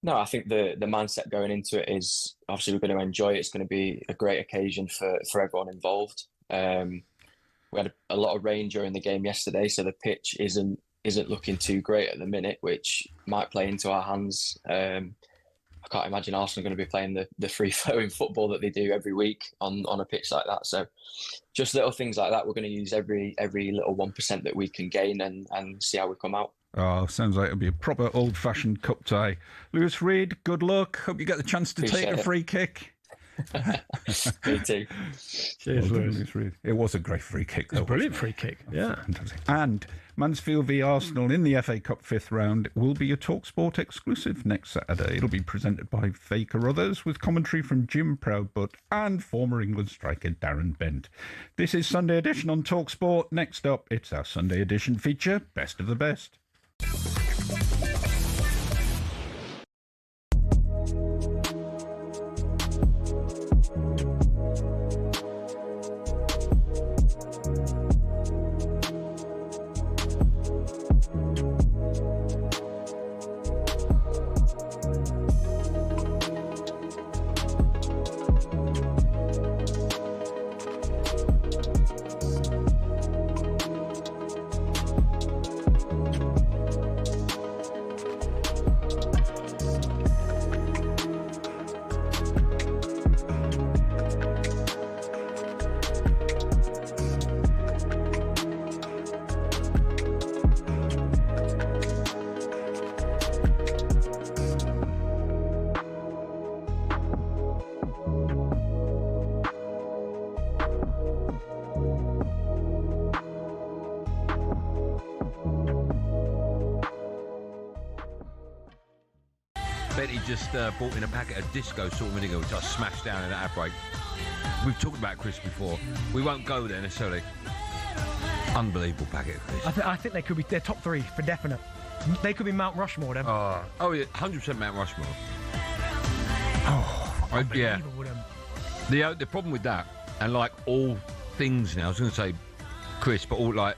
No, I think the mindset going into it is obviously we're going to enjoy it. It's going to be a great occasion for everyone involved. We had a lot of rain during the game yesterday, so the pitch isn't looking too great at the minute, which might play into our hands. I can't imagine Arsenal going to be playing the free-flowing football that they do every week on a pitch like that. So just little things like that. We're going to use every little 1% that we can gain and see how we come out. Oh, sounds like it'll be a proper old-fashioned cup tie. Lewis Reid, good luck. Hope you get the chance to take a free kick. Me too. Cheers, Lewis. It was a great free kick, though. It was a brilliant free kick, yeah. Fantastic. And Mansfield v Arsenal in the FA Cup 5th round will be a talkSPORT exclusive next Saturday. It'll be presented by Faye Carruthers with commentary from Jim Proudbutt and former England striker Darren Bent. This is Sunday Edition on talkSPORT. Next up, it's our Sunday Edition feature, Best of the Best. bet he just bought in a packet of disco salt vinegar, which I smashed down in that outbreak. We've talked about Chris before. We won't go there necessarily. Unbelievable packet of Chris. I think they could be their top 3 for definite. They could be Mount Rushmore, then. Oh yeah, 100% Mount Rushmore. Yeah. The problem with that, and like all things now, I was going to say crisp, but all like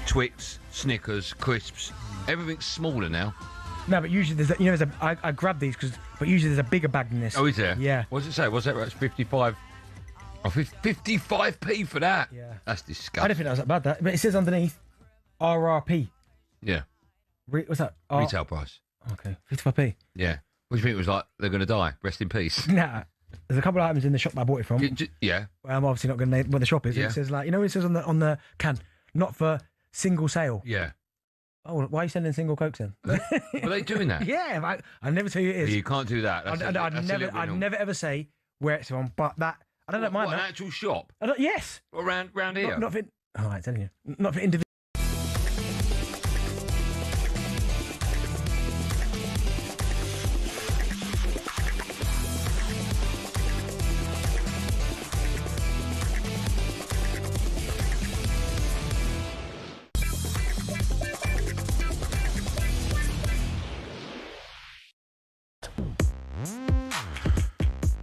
Twix, Snickers, crisps, everything's smaller now. No, but usually I grab these but usually there's a bigger bag than this. Oh, is there? Yeah. What does it say? What's that? It's 55. Oh, 55p for that. Yeah. That's disgusting. I don't think that was that bad. But it says underneath RRP. Yeah. What's that? Retail price. Okay, 55p. Yeah. What do you think it was like? They're going to die. Rest in peace. Nah. There's a couple of items in the shop that I bought it from. Yeah. Well, I'm obviously not going to name what the shop is. Yeah. It says like, it says on the can, not for single sale. Yeah. Oh, why are you sending single cokes in? Were they doing that? Yeah, I never tell you it is. You can't do that. I'd never ever say where it's from, but that I don't mind an that. actual shop? Yes. Around here? Not for. Oh, I'm telling you, not for individual.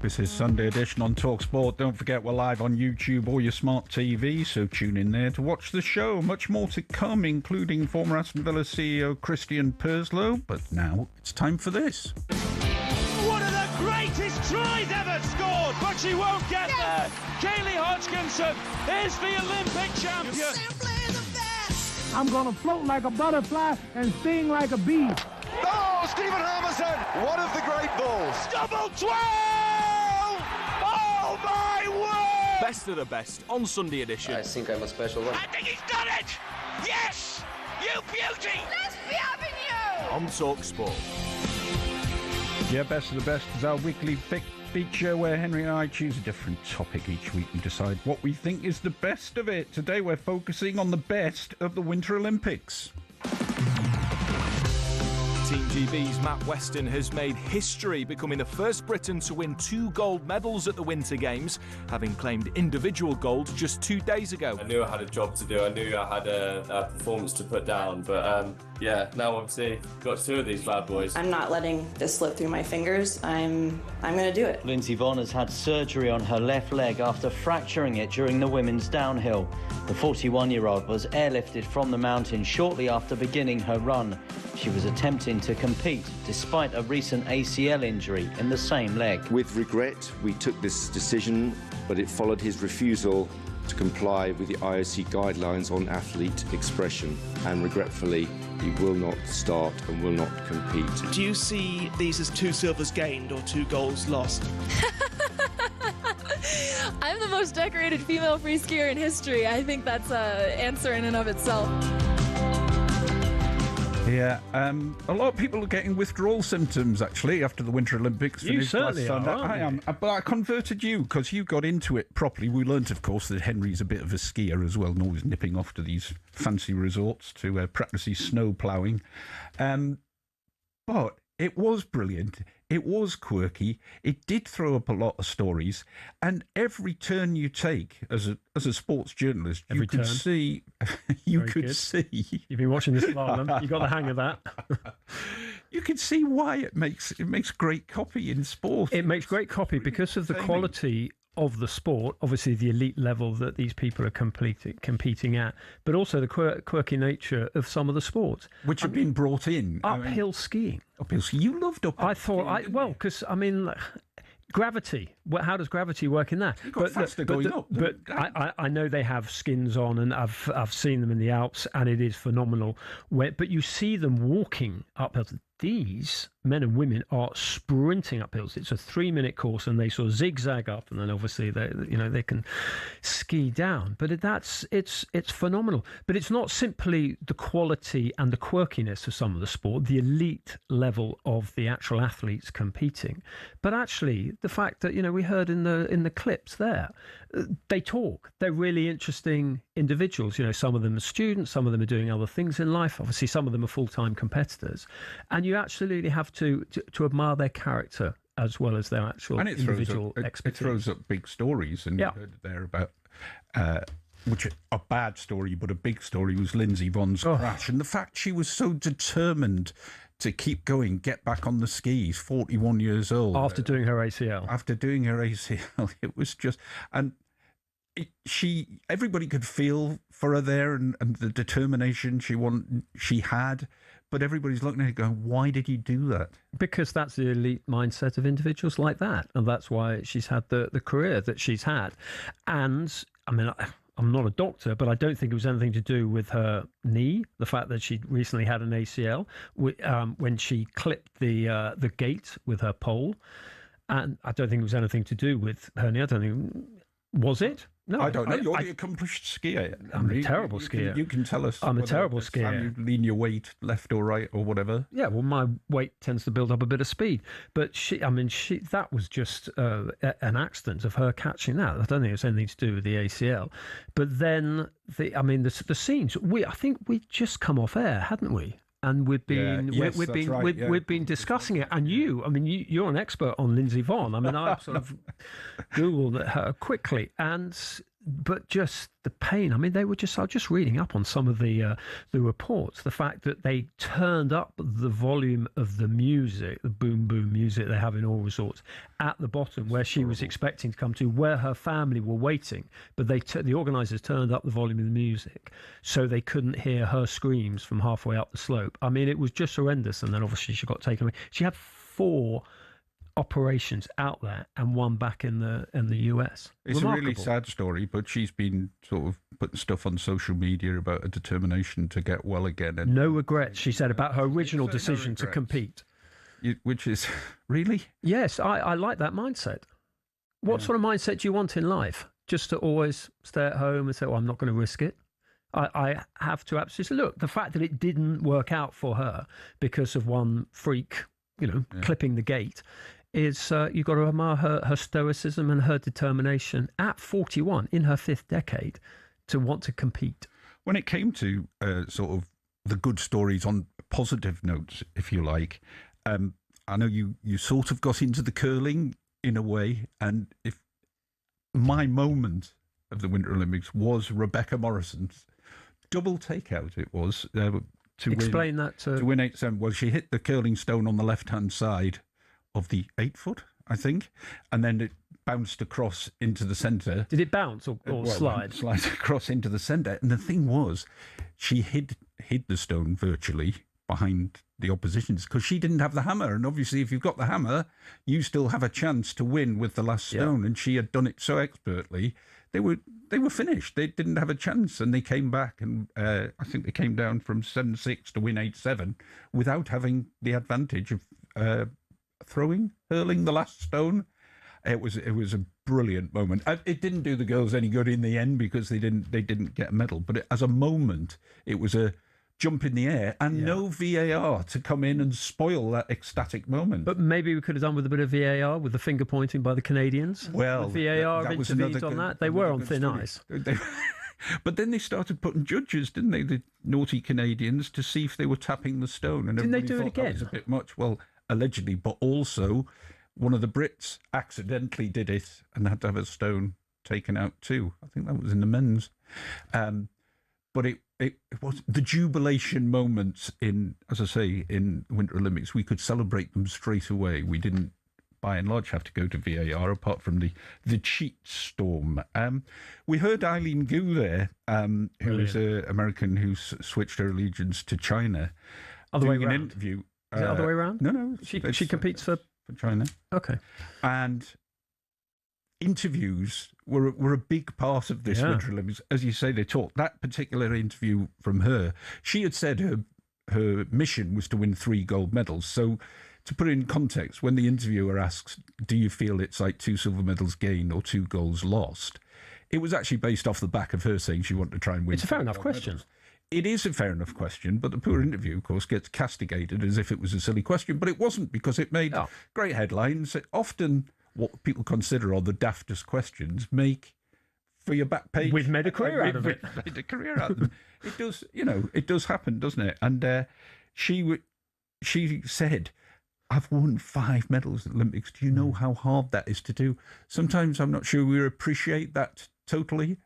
This is Sunday Edition on talkSPORT. Don't forget we're live on YouTube or your smart TV, so tune in there to watch the show. Much more to come, including former Aston Villa CEO Christian Purslow. But now it's time for this. One of the greatest tries ever scored, but she won't get there. Kaylee Hodgkinson is the Olympic champion. I'm going to float like a butterfly and sting like a bee. Oh, Stephen Harmison, one of the great balls. Double 12! Oh, my word! Best of the best on Sunday Edition. I think I'm a special one. I think he's done it! Yes! You beauty! Let's be having you! On talkSPORT. Yeah, Best of the Best is our weekly feature where Henry and I choose a different topic each week and decide what we think is the best of it. Today we're focusing on the best of the Winter Olympics. Team GB's Matt Weston has made history, becoming the first Briton to win 2 gold medals at the Winter Games, having claimed individual gold just 2 days ago. I knew I had a job to do. I knew I had a performance to put down. But now obviously got 2 of these bad boys. I'm not letting this slip through my fingers. I'm going to do it. Lindsey Vonn has had surgery on her left leg after fracturing it during the women's downhill. The 41-year-old was airlifted from the mountain shortly after beginning her run. She was attempting to compete despite a recent ACL injury in the same leg. With regret, we took this decision, but it followed his refusal to comply with the IOC guidelines on athlete expression, and regretfully, he will not start and will not compete. Do you see these as 2 silvers gained or 2 golds lost? I'm the most decorated female free skier in history. I think that's an answer in and of itself. Yeah, a lot of people are getting withdrawal symptoms, actually, after the Winter Olympics finished last Sunday. I am. But I converted you, because you got into it properly. We learnt, of course, that Henry's a bit of a skier as well, and always nipping off to these fancy resorts to practice his snow ploughing. But it was brilliant. It was quirky. It did throw up a lot of stories, and every turn you take as a sports journalist, you could see. You've been watching this slalom. You got the hang of that. You can see why it makes great copy in sport. It makes great copy because of the quality of the sport, obviously the elite level that these people are competing at, but also the quirky nature of some of the sports. Which have been brought in. Uphill skiing. Uphill skiing. You loved uphill skiing. Because, gravity. How does gravity work in that? But I know they have skins on, and I've seen them in the Alps, and it is phenomenal. But you see them walking uphill. These men and women are sprinting up hills. It's a 3-minute course, and they sort of zigzag up, and then obviously they can ski down. But it's phenomenal. But it's not simply the quality and the quirkiness of some of the sport, the elite level of the actual athletes competing, but actually the fact that we heard in the clips there, they talk. They're really interesting individuals. Some of them are students, some of them are doing other things in life. Obviously, some of them are full-time competitors, and And you absolutely have to admire their character as well as their actual individual expertise. It throws up big stories, and you heard it there about, which a bad story, but a big story was Lindsay Vonn's crash. And the fact she was so determined to keep going, get back on the skis, 41 years old. After doing her ACL. After doing her ACL, it was just... And everybody could feel for her there, and the determination she had, but everybody's looking at her going, why did you do that? Because that's the elite mindset of individuals like that, and that's why she's had the career that she's had. And I mean, I'm not a doctor, but I don't think it was anything to do with her knee, the fact that she recently had an ACL when she clipped the gate with her pole, and I don't think it was anything to do with her knee. I don't think... Was it? No, I don't know. You're the accomplished skier. I'm a terrible skier. You can tell us. I'm a terrible skier. You lean your weight left or right or whatever. Yeah, well, my weight tends to build up a bit of speed. But that was just an accident of her catching that. I don't think it was anything to do with the ACL. But then, the scenes. I think we'd just come off air, hadn't we? And we've been discussing it. And you're an expert on Lindsay Vonn. I mean, I sort of Googled her quickly, but just the pain. I mean, I was just reading up on some of the reports. The fact that they turned up the volume of the music, the boom boom music they have in all resorts, at the bottom where she was expecting to come to, where her family were waiting. But the organisers turned up the volume of the music so they couldn't hear her screams from halfway up the slope. I mean, it was just horrendous. And then obviously she got taken away. She had 4 operations out there and 1 back in the US. It's Remarkable. a really sad story, but she's been sort of putting stuff on social media about a determination to get well again. And no regrets, she said, about her original decision to compete. Which is, really? Yes, I like that mindset. What sort of mindset do you want in life? Just to always stay at home and say, well, I'm not going to risk it? I have to absolutely look. The fact that it didn't work out for her because of one freak, clipping the gate, is you've got to admire her stoicism and her determination at 41, in her 5th decade, to want to compete. When it came to sort of the good stories on positive notes, if you like, I know you sort of got into the curling in a way, and if my moment of the Winter Olympics was Rebecca Morrison's double takeout, it was to win 8-7. Well, she hit the curling stone on the left-hand side of the 8-foot, I think, and then it bounced across into the centre. Did it bounce or slide? Slide across into the centre. And the thing was, she hid the stone virtually behind the oppositions because she didn't have the hammer. And obviously, if you've got the hammer, you still have a chance to win with the last stone. Yeah. And she had done it so expertly. They were finished. They didn't have a chance, and they came back, and I think they came down from 7-6 to win 8-7 without having the advantage of hurling the last stone. It was a brilliant moment. It didn't do the girls any good in the end because they didn't get a medal. But as a moment, it was a jump in the air and no VAR to come in and spoil that ecstatic moment. But maybe we could have done with a bit of VAR, with the finger pointing by the Canadians. Well, the VAR intervened on that. They were on thin ice. But then they started putting judges, didn't they? The naughty Canadians, to see if they were tapping the stone. And didn't they do it again? That was a bit much. Well, allegedly, but also one of the Brits accidentally did it and had to have a stone taken out too. I think that was in the men's. But it was the jubilation moments in Winter Olympics. We could celebrate them straight away. We didn't, by and large, have to go to VAR apart from the cheat storm. We heard Eileen Gu there, who is an American who switched her allegiance to China. Other way doing around. An interview. Is it other way around? No. She competes for China. Okay. And interviews were a big part of this Winter Olympics. As you say, they talked. That particular interview from her, she had said her mission was to win 3 gold medals. So to put it in context, when the interviewer asks, do you feel it's like 2 silver medals gained or 2 golds lost? It was actually based off the back of her saying she wanted to try and win. It's a fair enough question. Medals. It is a fair enough question, but the poor interview, of course, gets castigated as if it was a silly question. But it wasn't, because it made great headlines. Often what people consider are the daftest questions make for your back page. We've made a career out of it. Made a career out of them. It does, it does happen, doesn't it? And she she said, I've won 5 medals at Olympics. Do you know how hard that is to do? Sometimes I'm not sure we appreciate that totally.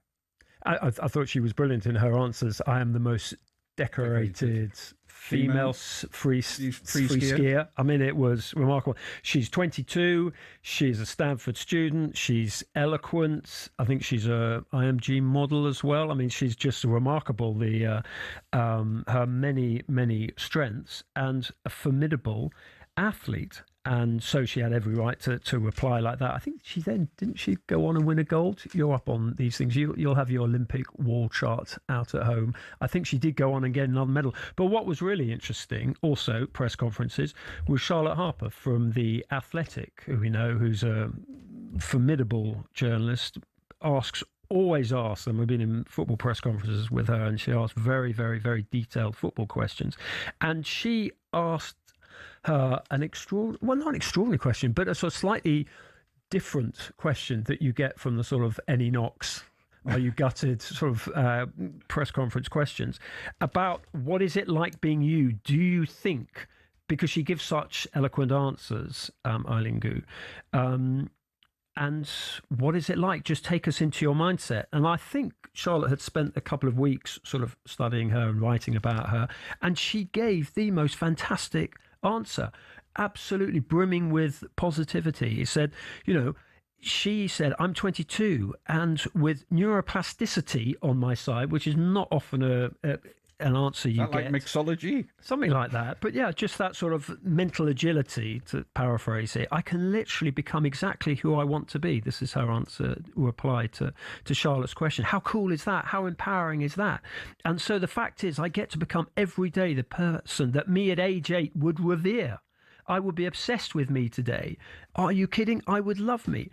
I thought she was brilliant in her answers. I am the most decorated female free skier. I mean, it was remarkable. She's 22. She's a Stanford student. She's eloquent. I think she's a IMG model as well. I mean, she's just remarkable. Her many strengths and a formidable athlete. And so she had every right to reply like that. I think she then, didn't she go on and win a gold? You're up on these things. You'll have your Olympic wall chart out at home. I think she did go on and get another medal. But what was really interesting, also press conferences, was Charlotte Harper from The Athletic, who we know, who's a formidable journalist, always asks, and we've been in football press conferences with her, and she asks very, very, very detailed football questions. And she asked her not an extraordinary question, but a sort of slightly different question that you get from the sort of Any Knox, are you gutted sort of press conference questions about what is it like being you? Do you think, because she gives such eloquent answers, Eileen Gu, and what is it like? Just take us into your mindset. And I think Charlotte had spent a couple of weeks sort of studying her and writing about her, and she gave the most fantastic answer, absolutely brimming with positivity. He said, she said, I'm 22 and with neuroplasticity on my side, which is not often an answer you get. Like mixology? Something like that. But yeah, just that sort of mental agility, to paraphrase it. I can literally become exactly who I want to be. This is her answer, reply to Charlotte's question. How cool is that? How empowering is that? And so the fact is, I get to become every day the person that me at age 8 would revere. I would be obsessed with me today. Are you kidding? I would love me.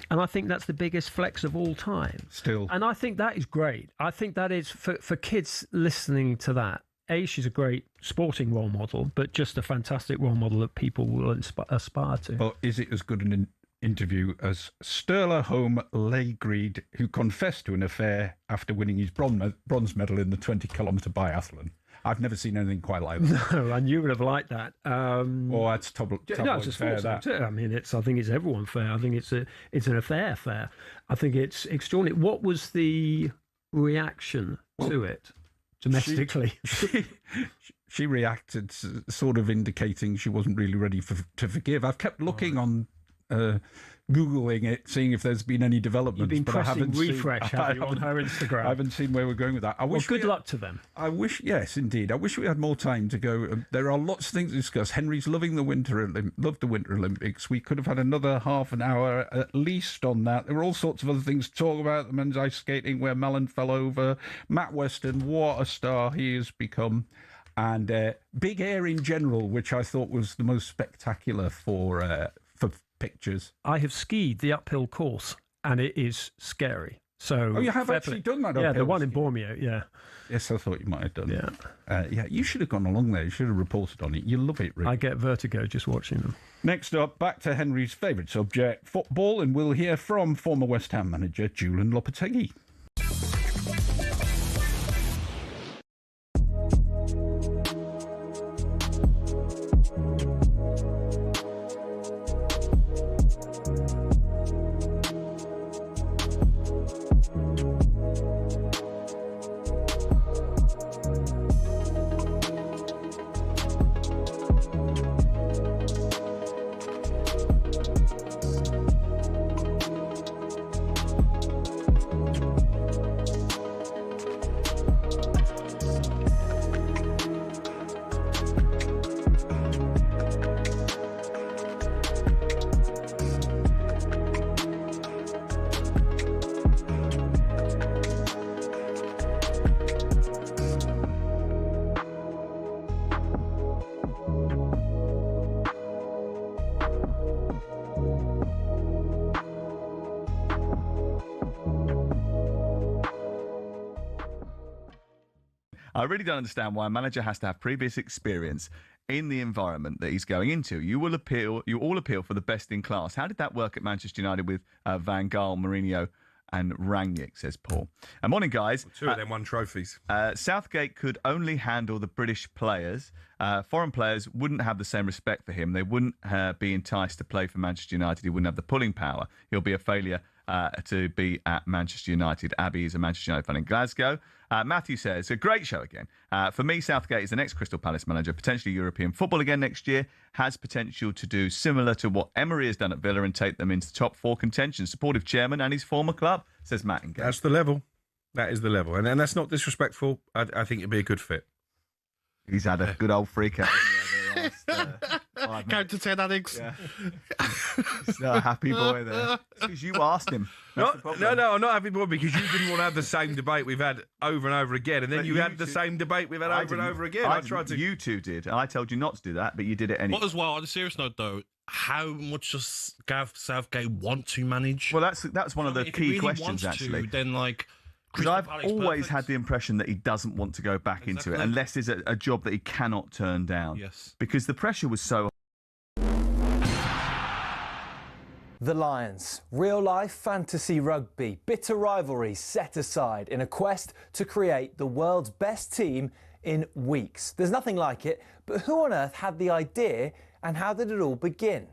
And I think that's the biggest flex of all time. Still. And I think that is great. I think that is, for kids listening to that, she's a great sporting role model, but just a fantastic role model that people will aspire to. Well, is it as good an interview as Sturla Home Legreed, who confessed to an affair after winning his bronze medal in the 20-kilometre biathlon? I've never seen anything quite like that. No, and you would have liked that. That's it's fair. That. I mean, I think it's everyone fair. I think it's an affair fair. I think it's extraordinary. What was the reaction to it domestically? She reacted, sort of indicating she wasn't really ready to forgive. I've kept looking on. Googling it, seeing if there's been any developments. You've been but pressing I haven't refresh, seen, have you, on her Instagram? I haven't seen where we're going with that. Good luck to them. Yes, indeed. I wish we had more time to go. There are lots of things to discuss. Henry's loved the Winter Olympics. We could have had another half an hour at least on that. There were all sorts of other things to talk about. The men's ice skating, where Mellon fell over. Matt Weston, what a star he has become. And Big Air in general, which I thought was the most spectacular for pictures. I have skied the uphill course, and it is scary. So, you have actually done that? Yeah, the one in Bormio. Yeah. Yes, I thought you might have done. Yeah. You should have gone along there. You should have reported on it. You love it, really. I get vertigo just watching them. Next up, back to Henry's favourite subject, football, and we'll hear from former West Ham manager Julen Lopetegui. I really don't understand why a manager has to have previous experience in the environment that he's going into. You all appeal for the best in class. How did that work at Manchester United with Van Gaal, Mourinho and Rangnick, says Paul. Morning, guys. Well, 2 of them won trophies. Southgate could only handle the British players. Foreign players wouldn't have the same respect for him. They wouldn't be enticed to play for Manchester United. He wouldn't have the pulling power. He'll be a failure to be at Manchester United. Abby is a Manchester United fan in Glasgow. Matthew says, a great show again. For me, Southgate is the next Crystal Palace manager, potentially European football again next year, has potential to do similar to what Emery has done at Villa and take them into top 4 contention. Supportive chairman and his former club, says Matt in Glasgow. That's the level. That is the level. And that's not disrespectful. I think it'd be a good fit. He's had a good old freak out. Count to 10 addicts. Yeah. He's not a happy boy there. Because you asked him. No, I'm not happy boy because you didn't want to have the same debate we've had over and over again, and then you had the same debate we've had over and over again. I tried to. You two did. I told you not to do that, but you did it anyway. What as well, on a serious note though, how much does Gareth Southgate want to manage? Well, that's one of the key questions, actually. Then, like, because I've always had the impression that he doesn't want to go back into it unless there's a job that he cannot turn down. Yes. Because the pressure was so. The Lions. Real-life fantasy rugby. Bitter rivalries set aside in a quest to create the world's best team in weeks. There's nothing like it, but who on earth had the idea and how did it all begin?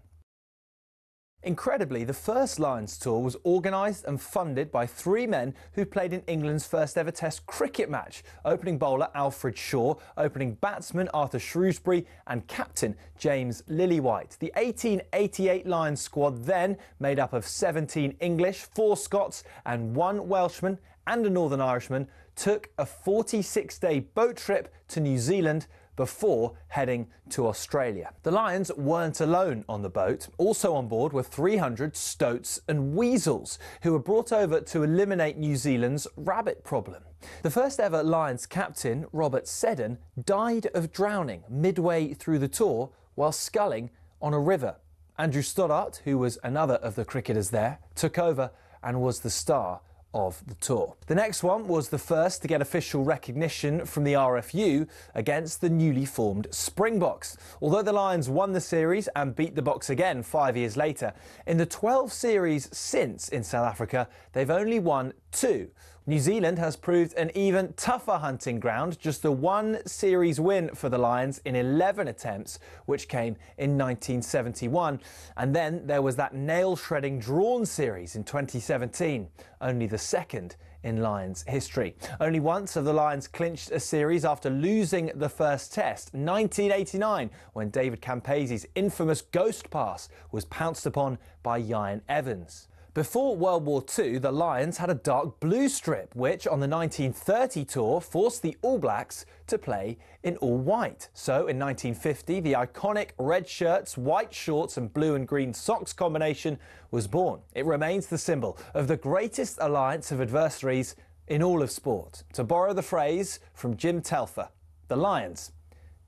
Incredibly, the first Lions tour was organised and funded by 3 men who played in England's first ever Test cricket match. Opening bowler Alfred Shaw, opening batsman Arthur Shrewsbury and captain James Lillywhite. The 1888 Lions squad then, made up of 17 English, 4 Scots and 1 Welshman and a Northern Irishman, took a 46-day boat trip to New Zealand before heading to Australia. The Lions weren't alone on the boat. Also on board were 300 stoats and weasels who were brought over to eliminate New Zealand's rabbit problem. The first ever Lions captain, Robert Seddon, died of drowning midway through the tour while sculling on a river. Andrew Stoddart, who was another of the cricketers there, took over and was the star of the tour. The next one was the first to get official recognition from the RFU against the newly formed Springboks. Although the Lions won the series and beat the Boks again 5 years later, in the 12 series since in South Africa, they've only won 2. New Zealand has proved an even tougher hunting ground, just the 1 series win for the Lions in 11 attempts, which came in 1971. And then there was that nail-shredding drawn series in 2017, only the second in Lions history. Only once have the Lions clinched a series after losing the first test, 1989, when David Campese's infamous ghost pass was pounced upon by Ian Evans. Before World War II, the Lions had a dark blue strip, which on the 1930 tour forced the All Blacks to play in all white. So in 1950, the iconic red shirts, white shorts and blue and green socks combination was born. It remains the symbol of the greatest alliance of adversaries in all of sport. To borrow the phrase from Jim Telfer, the Lions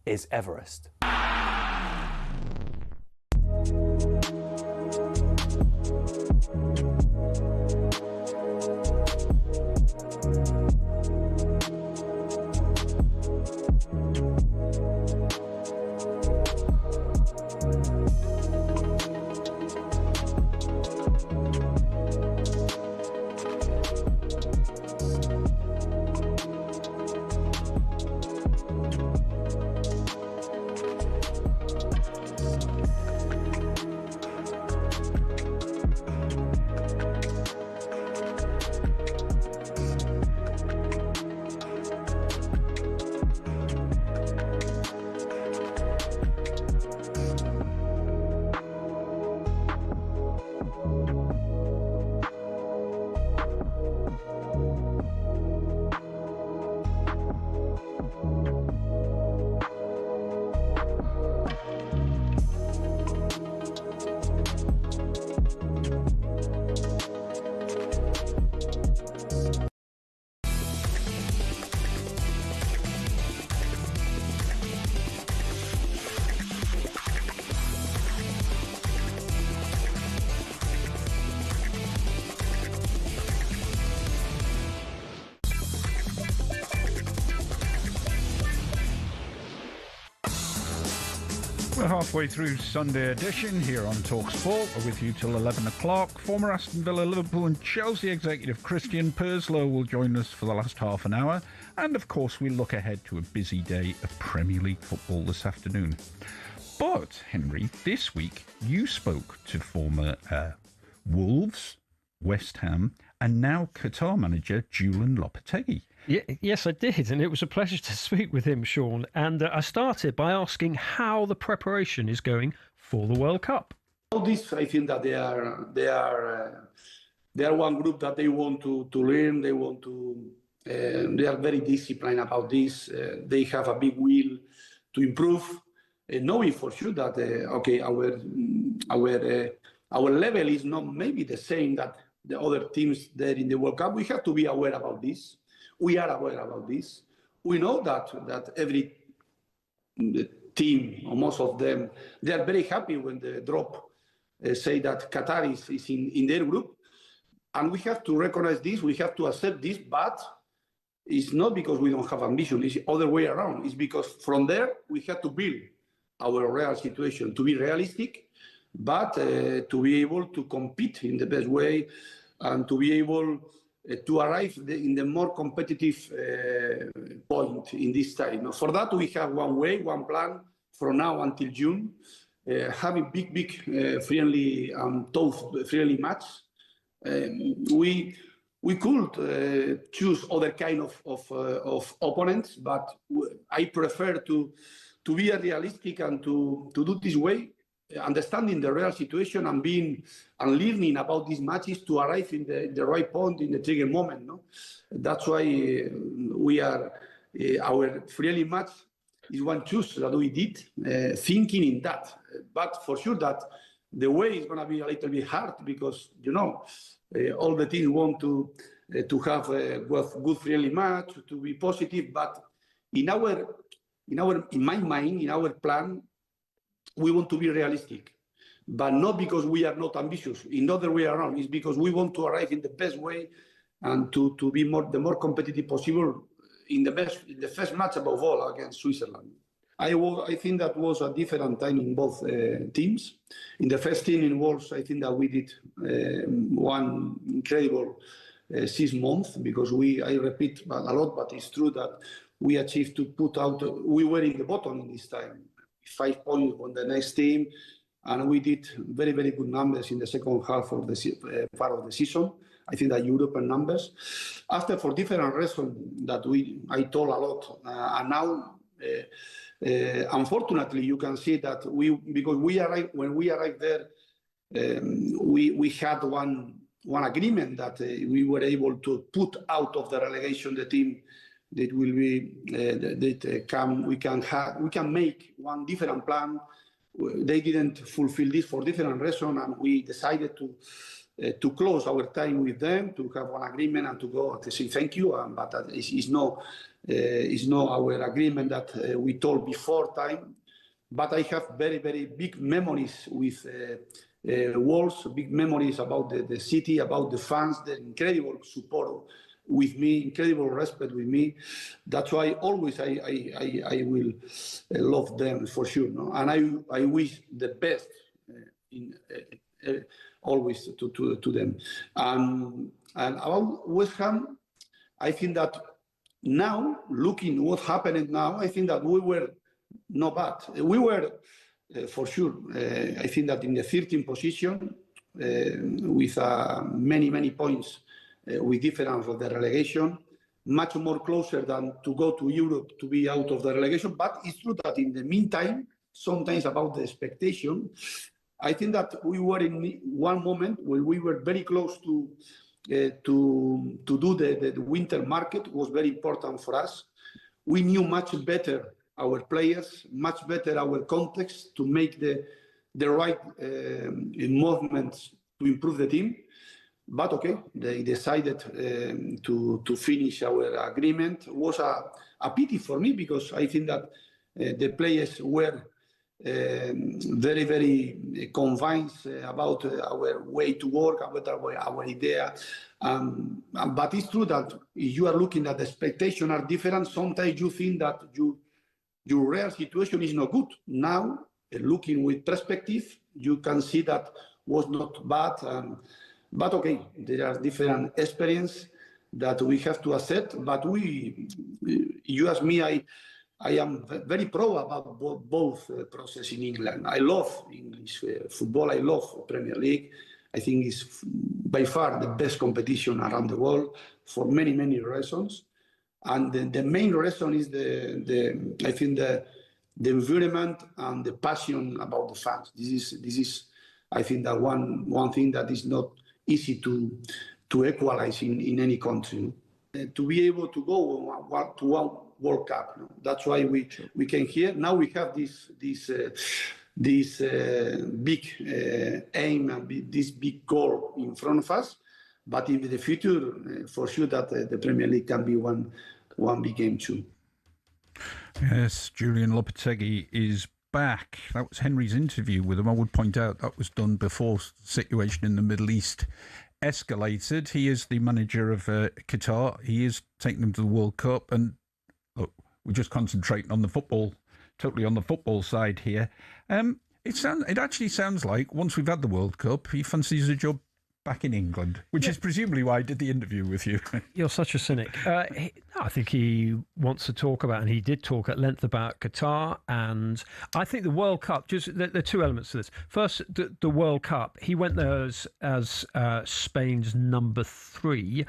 is Everest. We're halfway through Sunday edition here on talkSPORT. We're with you till 11 o'clock. Former Aston Villa, Liverpool and Chelsea executive Christian Purslow will join us for the last half an hour. And, of course, we look ahead to a busy day of Premier League football this afternoon. But, Henry, this week you spoke to former Wolves, West Ham and now Qatar manager Julen Lopetegui. Yes, I did, and it was a pleasure to speak with him, Shaun. And I started by asking how the preparation is going for the World Cup. All this, I think that they are one group that they want to learn. They want to. They are very disciplined about this. They have a big will to improve, knowing for sure that our level is not maybe the same that the other teams there in the World Cup. We have to be aware about this. We are aware about this. We know that every team, or most of them, they are very happy when the drop say that Qatar is in their group. And we have to recognize this, we have to accept this, but it's not because we don't have ambition, it's the other way around. It's because from there, we have to build our real situation, to be realistic, but to be able to compete in the best way and to be able to arrive in the more competitive point in this time. For that, we have one way, one plan from now until June, having big friendly tough friendly match. We could choose other kind of opponents, but I prefer to be realistic and to do this way, understanding the real situation and learning about these matches to arrive in the right point in the trigger moment. No, that's why we are our friendly match is one choice that we did, thinking in that. But for sure that the way is going to be a little bit hard because all the teams want to have a good friendly match, to be positive. But in my mind, in our plan, we want to be realistic, but not because we are not ambitious. In the other way around, it's because we want to arrive in the best way and to be the more competitive possible in the first match above all against Switzerland. I think that was a different time in both teams. In the first team in Wolves, I think that we did one incredible 6 months because I repeat a lot, but it's true that we achieved to put out. We were in the bottom in this time. 5 points on the next team, and we did very good numbers in the second half of the part of the season. I think that European numbers. After, for different reasons that I told a lot, and now unfortunately you can see that because when we arrived there, we had one agreement that we were able to put out of the relegation the team. That will be we can make one different plan. They didn't fulfill this for different reasons, and we decided to close our time with them, to have one agreement and to go to say thank you. But that is not our agreement that we told before time. But I have very big memories with Wolves, big memories about the city, about the fans, the incredible support with me, incredible respect with me. That's why always I will love them for sure. No? And I wish the best always to them. And about West Ham, I think that now, looking what happened now, I think that we were not bad. We were, for sure, I think that in the 13th position with many points with difference of the relegation, much more closer than to go to Europe to be out of the relegation. But it's true that in the meantime, sometimes about the expectation, I think that we were in one moment where we were very close to do the winter market. It was very important for us. We knew much better our players, much better our context to make the right movements to improve the team. But okay, they decided to finish our agreement. It was a pity for me because I think that the players were very convinced about our way to work, about our idea. But it's true that if you are looking at the expectations are different, sometimes you think that your real situation is not good. Now looking with perspective, you can see that was not bad. But okay, there are different experience that we have to accept. But you ask me, I am very proud about both process in England. I love English football. I love Premier League. I think it's by far the best competition around the world for many, many reasons. And the main reason is I think the environment and the passion about the fans. This is I think that one thing that is not easy to equalize in any country. To be able to go to one World Cup, that's why we came here. Now we have this big aim and this big goal in front of us. But in the future, for sure that the Premier League can be one big game too. Yes, Julen Lopetegui is back. That was Henry's interview with him. I would point out that was done before the situation in the Middle East escalated. He is the manager of Qatar. He is taking them to the World Cup. And look, we're just concentrating on the football, totally on the football side here. It actually sounds like once we've had the World Cup, he fancies a job back in England, which is presumably why I did the interview with you. You're such a cynic. I think he wants to talk about, and he did talk at length about Qatar, and I think the World Cup, there are two elements to this. First, the World Cup, he went there as Spain's number 3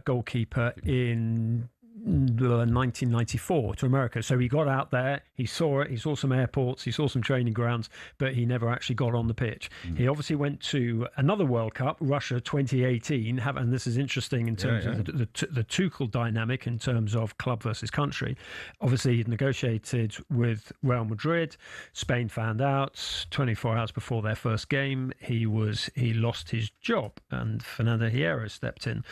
goalkeeper in 1994 to America. So he got out there, he saw it, he saw some airports, he saw some training grounds, but he never actually got on the pitch. He obviously went to another World Cup, Russia 2018, and this is interesting in terms of the Tuchel dynamic in terms of club versus country. Obviously he'd negotiated with Real Madrid. Spain found out 24 hours before their first game he lost his job, and Fernando Hierro stepped in.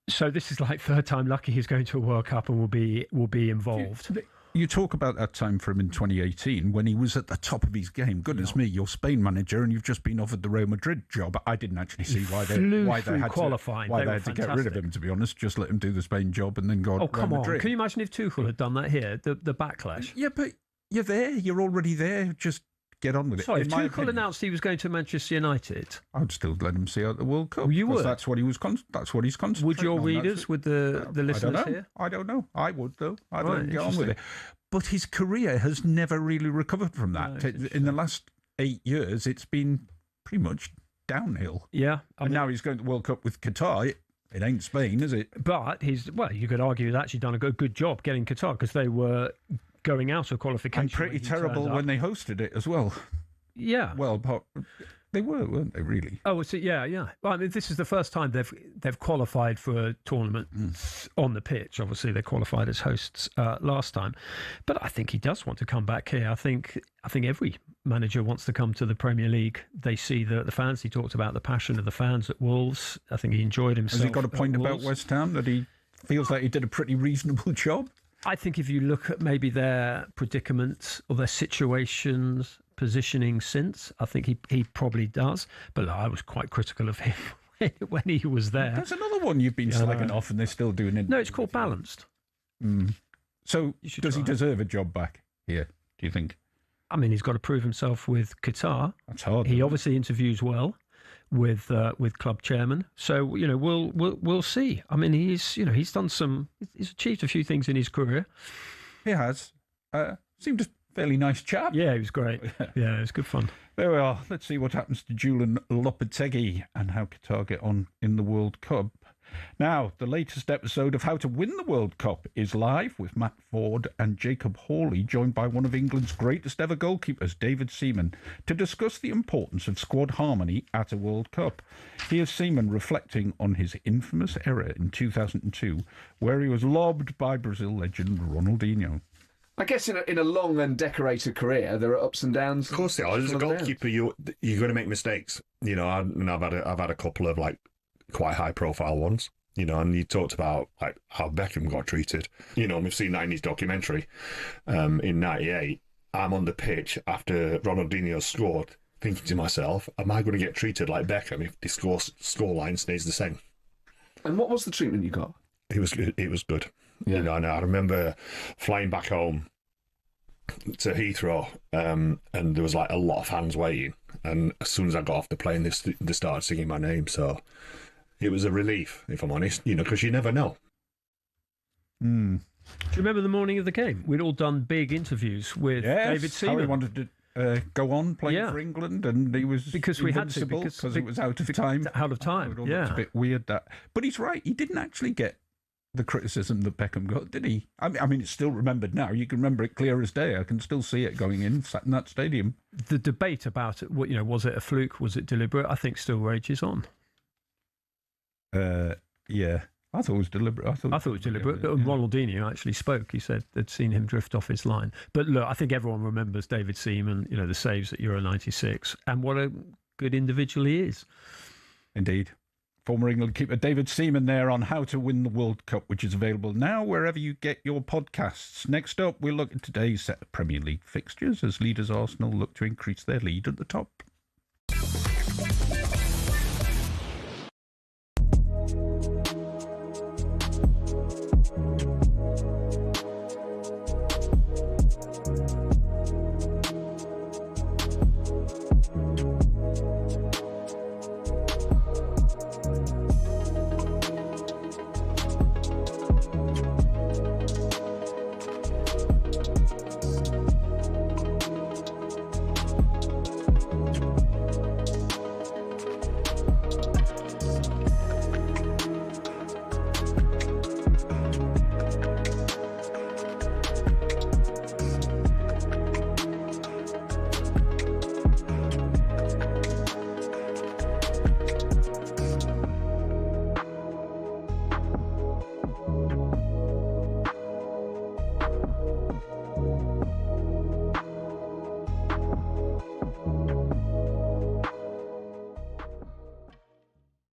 So this is like third time lucky he's going to a World Cup and will be involved. You talk about that time for him in 2018 when he was at the top of his game. Goodness me, you're Spain manager and you've just been offered the Real Madrid job. I didn't actually see why they had to get rid of him, to be honest. Just let him do the Spain job and then go. Oh, come on. Can you imagine if Tuchel had done that here? The backlash. Yeah, but you're there. You're already there. Just get on with it. Sorry, if Tuchel announced he was going to Manchester United, I'd still let him see out the World Cup. You would. That's what he's concentrating. Would your readers, would the listeners here? I don't know. I would though. I'd let him get on with it. But his career has never really recovered from that. In the last 8 years, it's been pretty much downhill. Yeah, and now he's going to the World Cup with Qatar. It ain't Spain, is it? But you could argue he's actually done a good job getting Qatar because they were going out of qualification. And pretty terrible when they hosted it as well. Yeah. Well, but they weren't they, really? Oh, so yeah. Well, I mean, this is the first time they've qualified for a tournament on the pitch. Obviously, they qualified as hosts last time. But I think he does want to come back here. I think every manager wants to come to the Premier League. They see the fans. He talked about the passion of the fans at Wolves. I think he enjoyed himself. Has he got a point about West Ham that he feels like he did a pretty reasonable job? I think if you look at maybe their predicaments or their situations, positioning since, I think he probably does. But I was quite critical of him when he was there. There's another one you've been slagging off and they're still doing it. No, it's called Balanced. So does he deserve a job back here, do you think? I mean, he's got to prove himself with Qatar. That's hard. He obviously interviews well with club chairman. So we'll see. I mean, he's achieved a few things in his career. He has. Seemed a fairly nice chap. Yeah, he was great. Yeah, it was good fun. There we are. Let's see what happens to Julen Lopetegui and how Qatar get on in the World Cup. Now, the latest episode of How to Win the World Cup is live with Matt Ford and Jacob Hawley, joined by one of England's greatest ever goalkeepers, David Seaman, to discuss the importance of squad harmony at a World Cup. Here's Seaman reflecting on his infamous error in 2002, where he was lobbed by Brazil legend Ronaldinho. I guess in a long and decorated career, there are ups and downs. Of course there are. As a goalkeeper, you're going to make mistakes. You know, I've had a couple of quite high profile ones. You know, and you talked about how Beckham got treated. You know, we've seen that in his documentary in '98. I'm on the pitch after Ronaldinho scored, thinking to myself, "Am I going to get treated like Beckham if the scoreline stays the same?" And what was the treatment you got? It was good. Yeah. You know, and I remember flying back home to Heathrow, and there was like a lot of fans waiting. And as soon as I got off the plane, they started singing my name. So it was a relief, if I'm honest, because you never know. Do you remember the morning of the game? We'd all done big interviews with David Seaman. Harry wanted to go on playing for England, and he was because we had to because it was out of time. Out of time, It looked a bit weird that, but he's right. He didn't actually get the criticism that Beckham got, did he? I mean, it's still remembered now. You can remember it clear as day. I can still see it going in, sat in that stadium. The debate about it, was it a fluke? Was it deliberate? I think still rages on. Yeah. I thought it was deliberate. I thought it was deliberate. But Ronaldinho actually spoke. He said they'd seen him drift off his line. But look, I think everyone remembers David Seaman, the saves at Euro 96, and what a good individual he is. Indeed. Former England keeper David Seaman there on how to win the World Cup, which is available now wherever you get your podcasts. Next up, we'll look at today's set of Premier League fixtures as leaders Arsenal look to increase their lead at the top.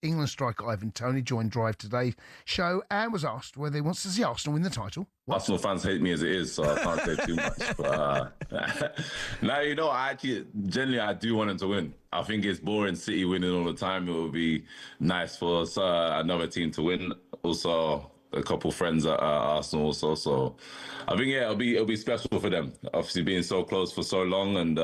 England striker Ivan Toney joined Drive Today's show and was asked whether he wants to see Arsenal win the title. Arsenal fans hate me as it is, so I can't say too much. But now, I do want them to win. I think it's boring City winning all the time. It would be nice for us, another team to win. Also, a couple friends at Arsenal also. So I think, it'll be special for them. Obviously being so close for so long, and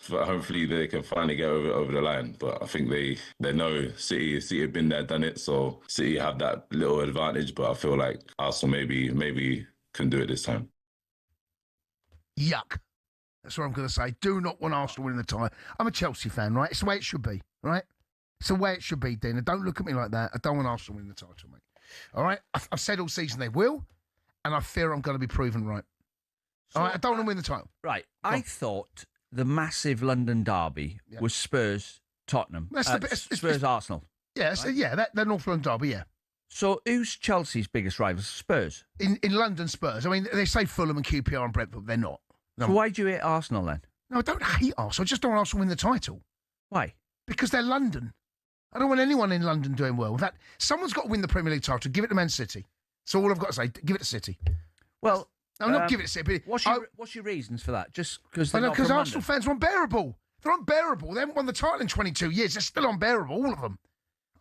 hopefully they can finally get over the line. But I think they know City have been there, done it. So City have that little advantage, but I feel like Arsenal maybe can do it this time. Yuck. That's what I'm going to say. Do not want Arsenal winning the title. I'm a Chelsea fan, right? It's the way it should be, right? It's the way it should be, Dina. Don't look at me like that. I don't want Arsenal winning the title, mate. All right? I've said all season they will, and I fear I'm going to be proven right. All right? I don't want to win the title. Right. I thought the massive London derby was Spurs-Tottenham. Spurs-Arsenal. Yeah, right? They're North London derby, yeah. So who's Chelsea's biggest rivals? Spurs? In London, Spurs. I mean, they say Fulham and QPR and Brentford. They're not. No. So why do you hate Arsenal then? No, I don't hate Arsenal. I just don't want Arsenal to win the title. Why? Because they're London. I don't want anyone in London doing well. In fact, someone's got to win the Premier League title. Give it to Man City. So all I've got to say, give it to City. Well, no, not give it to City. What's your reasons for that? Just because they're because Arsenal fans are unbearable. They're unbearable. They haven't won the title in 22 years. They're still unbearable, all of them.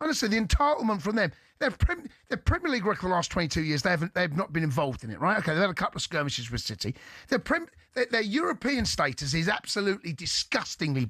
Honestly, the entitlement from them. Their Premier League record the last 22 years, they've not been involved in it, right? Okay, they've had a couple of skirmishes with City. Their European status is absolutely disgustingly.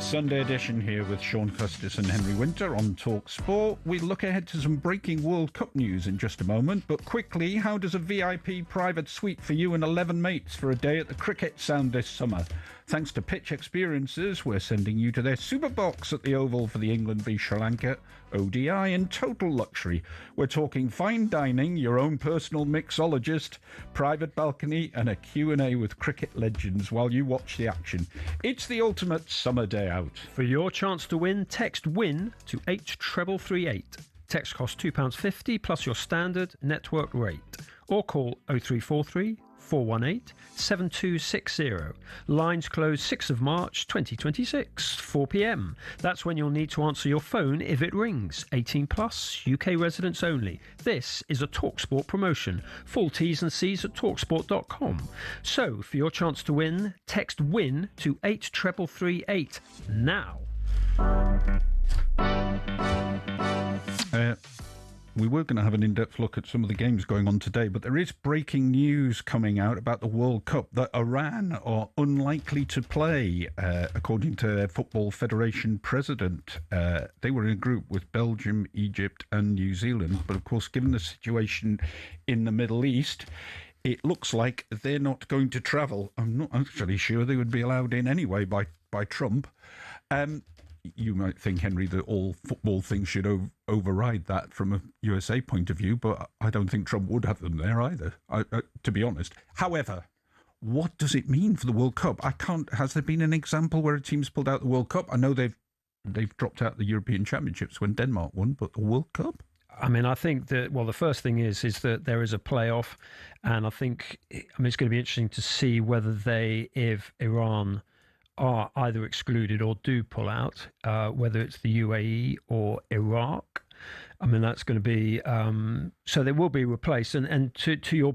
Sunday edition here with Shaun, Custis and Henry Winter on talkSPORT. We look ahead to some breaking World Cup news in just a moment, but quickly, how does a VIP private suite for you and 11 mates for a day at the cricket sound this summer? Thanks to Pitch Experiences, we're sending you to their super box at the Oval for the England v Sri Lanka ODI in total luxury. We're talking fine dining, your own personal mixologist, private balcony and a Q&A with cricket legends while you watch the action. It's the ultimate summer day out. For your chance to win, text WIN to 83338. Text costs £2.50 plus your standard network rate. Or call 0343 418 7260. Lines close 6th of March 2026, 4 p.m. That's when you'll need to answer your phone if it rings. 18 plus, UK residents only. This is a TalkSPORT promotion. Full T's and C's at talksport.com. So, for your chance to win, text WIN to 83338 now. We were going to have an in-depth look at some of the games going on today, but there is breaking news coming out about the World Cup that Iran are unlikely to play, according to their Football Federation president. They were in a group with Belgium, Egypt and New Zealand, but of course, given the situation in the Middle East, it looks like they're not going to travel. I'm not actually sure they would be allowed in anyway by Trump. You might think, Henry, that all football things should override that from a USA point of view, but I don't think Trump would have them there either, to be honest. However, what does it mean for the World Cup? Has there been an example where a team's pulled out the World Cup? I know they've dropped out the European Championships when Denmark won, but the World Cup? I mean, I think that, well, the first thing is that there is a playoff, and it's going to be interesting to see whether if Iran are either excluded or do pull out, whether it's the UAE or Iraq. I mean, that's going to be... so they will be replaced. And to your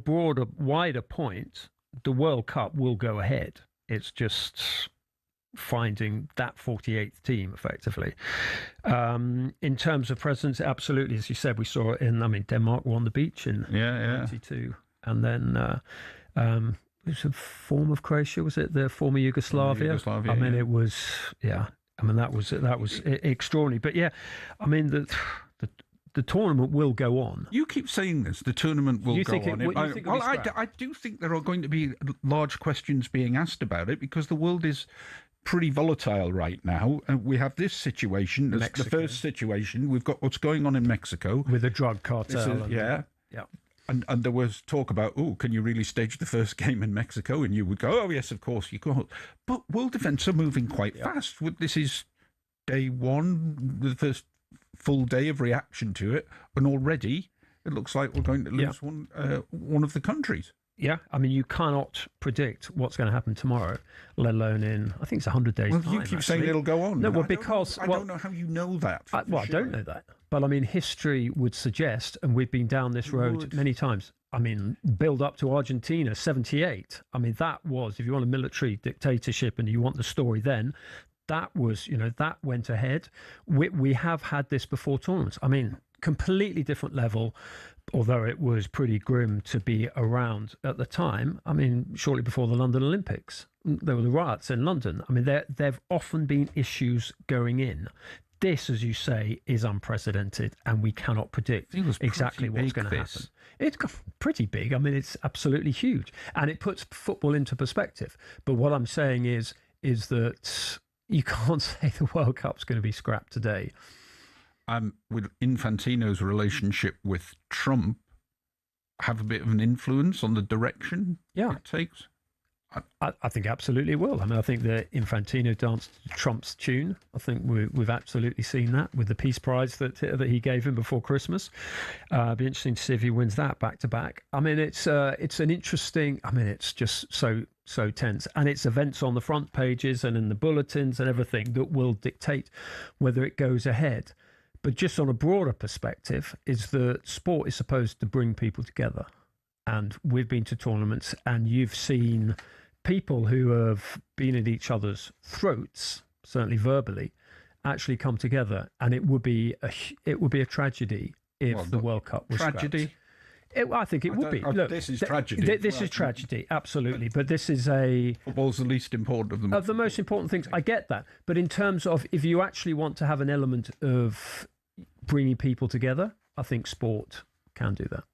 wider point, the World Cup will go ahead. It's just finding that 48th team, effectively. In terms of presence, absolutely, as you said, we saw it in... Denmark were on the beach in 92. And then... it was a form of Croatia, was it? The former Yugoslavia? It was, that was extraordinary. But the tournament will go on. You keep saying this, the tournament will go on. I do think there are going to be large questions being asked about it because the world is pretty volatile right now. We have this situation, the first situation. We've got what's going on in Mexico. With the drug cartel. Yeah. And there was talk about, can you really stage the first game in Mexico? And you would go, yes, of course you could. But world events are moving quite fast. This is day one, the first full day of reaction to it. And already it looks like we're going to lose one of the countries. Yeah, you cannot predict what's going to happen tomorrow, let alone in, I think it's 100 days' time. You keep saying it'll go on. No, because... I don't know how you know that. I don't know that. But, history would suggest, and we've been down this road many times, build up to Argentina, 78. That was, if you want a military dictatorship and you want the story then, that was, that went ahead. We have had this before tournaments. Completely different level, although it was pretty grim to be around at the time. Shortly before the London Olympics, there were the riots in London. There've often been issues going in. This, as you say, is unprecedented, and we cannot predict exactly what's going to happen. It's pretty big. It's absolutely huge, and it puts football into perspective. But what I'm saying is that you can't say the World Cup's going to be scrapped today. With Infantino's relationship with Trump have a bit of an influence on the direction it takes? I think absolutely it will. I think that Infantino danced to Trump's tune. I think we've absolutely seen that with the Peace Prize that he gave him before Christmas. Be interesting to see if he wins that back to back. It's an interesting. It's just so tense, and it's events on the front pages and in the bulletins and everything that will dictate whether it goes ahead. But just on a broader perspective, is that sport is supposed to bring people together. And we've been to tournaments and you've seen people who have been at each other's throats, certainly verbally, actually come together. And it would be a tragedy if the World Cup was tragedy. Scrapped. I think it would be. Look, this is tragedy. This is tragedy, absolutely. But this is football's the least important of them. Of the most important things. I get that. But in terms of if you actually want to have an element of bringing people together, I think sport can do that.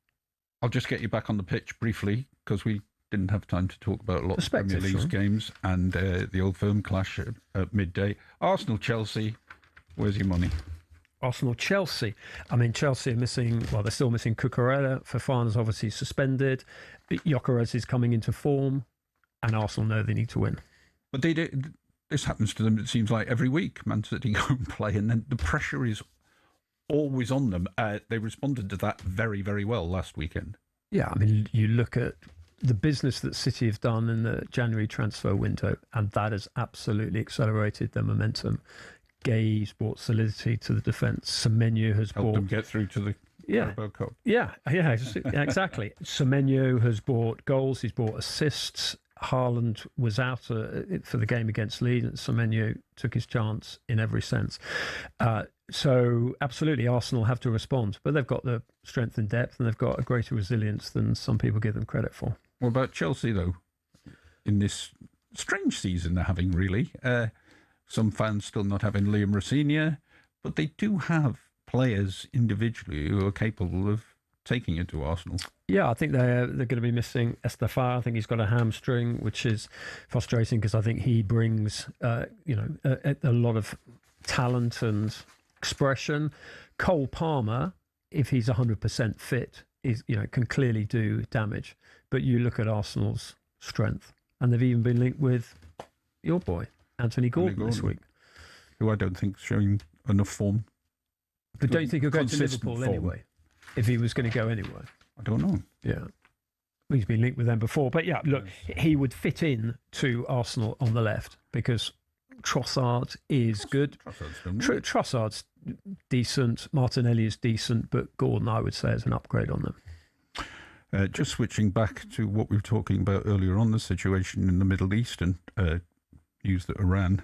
I'll just get you back on the pitch briefly because we didn't have time to talk about a lot of Premier League games and the Old Firm clash at midday. Arsenal-Chelsea, where's your money? Arsenal-Chelsea. I mean, Chelsea are missing, well, they're still missing Cucurella. Fofana's obviously suspended. Gyökeres is coming into form, and Arsenal know they need to win. But this happens to them, it seems like, every week. Man City go and play, and then the pressure is always on them. They responded to that very, very well last weekend. Yeah, I mean, you look at the business that City have done in the January transfer window, and that has absolutely accelerated their momentum. Gay's brought solidity to the defence. Semenyo has helped them get through to the Carabao Cup. Yeah, exactly. Semenyo has brought goals. He's brought assists. Haaland was out for the game against Leeds, and Semenyo took his chance in every sense. So absolutely, Arsenal have to respond, but they've got the strength and depth, and they've got a greater resilience than some people give them credit for. What about Chelsea, though? In this strange season they're having, really. Some fans still not having Liam Rosenior, but they do have players individually who are capable of taking it to Arsenal. Yeah, I think they're going to be missing Estefan. I think he's got a hamstring, which is frustrating because I think he brings a lot of talent and expression. Cole Palmer, if he's 100% fit, can clearly do damage. But you look at Arsenal's strength, and they've even been linked with your boy, Anthony Gordon this week. Who I don't think is showing enough form. But don't you think he'll go to Liverpool anyway? If he was going to go anywhere? I don't know. Yeah. He's been linked with them before. But yeah, look, he would fit in to Arsenal on the left because Trossard is good. Trossard's decent. Martinelli is decent. But Gordon, I would say, is an upgrade on them. Just switching back to what we were talking about earlier on, the situation in the Middle East and news that Iran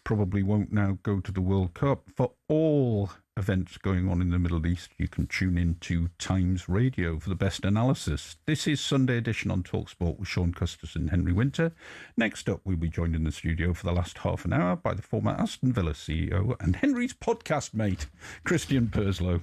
probably won't now go to the World Cup. For all events going on in the Middle East, you can tune in to Times Radio for the best analysis. This is Sunday Edition on talkSPORT with Shaun, Custis and Henry Winter. Next up, we'll be joined in the studio for the last half an hour by the former Aston Villa CEO and Henry's podcast mate, Christian Purslow.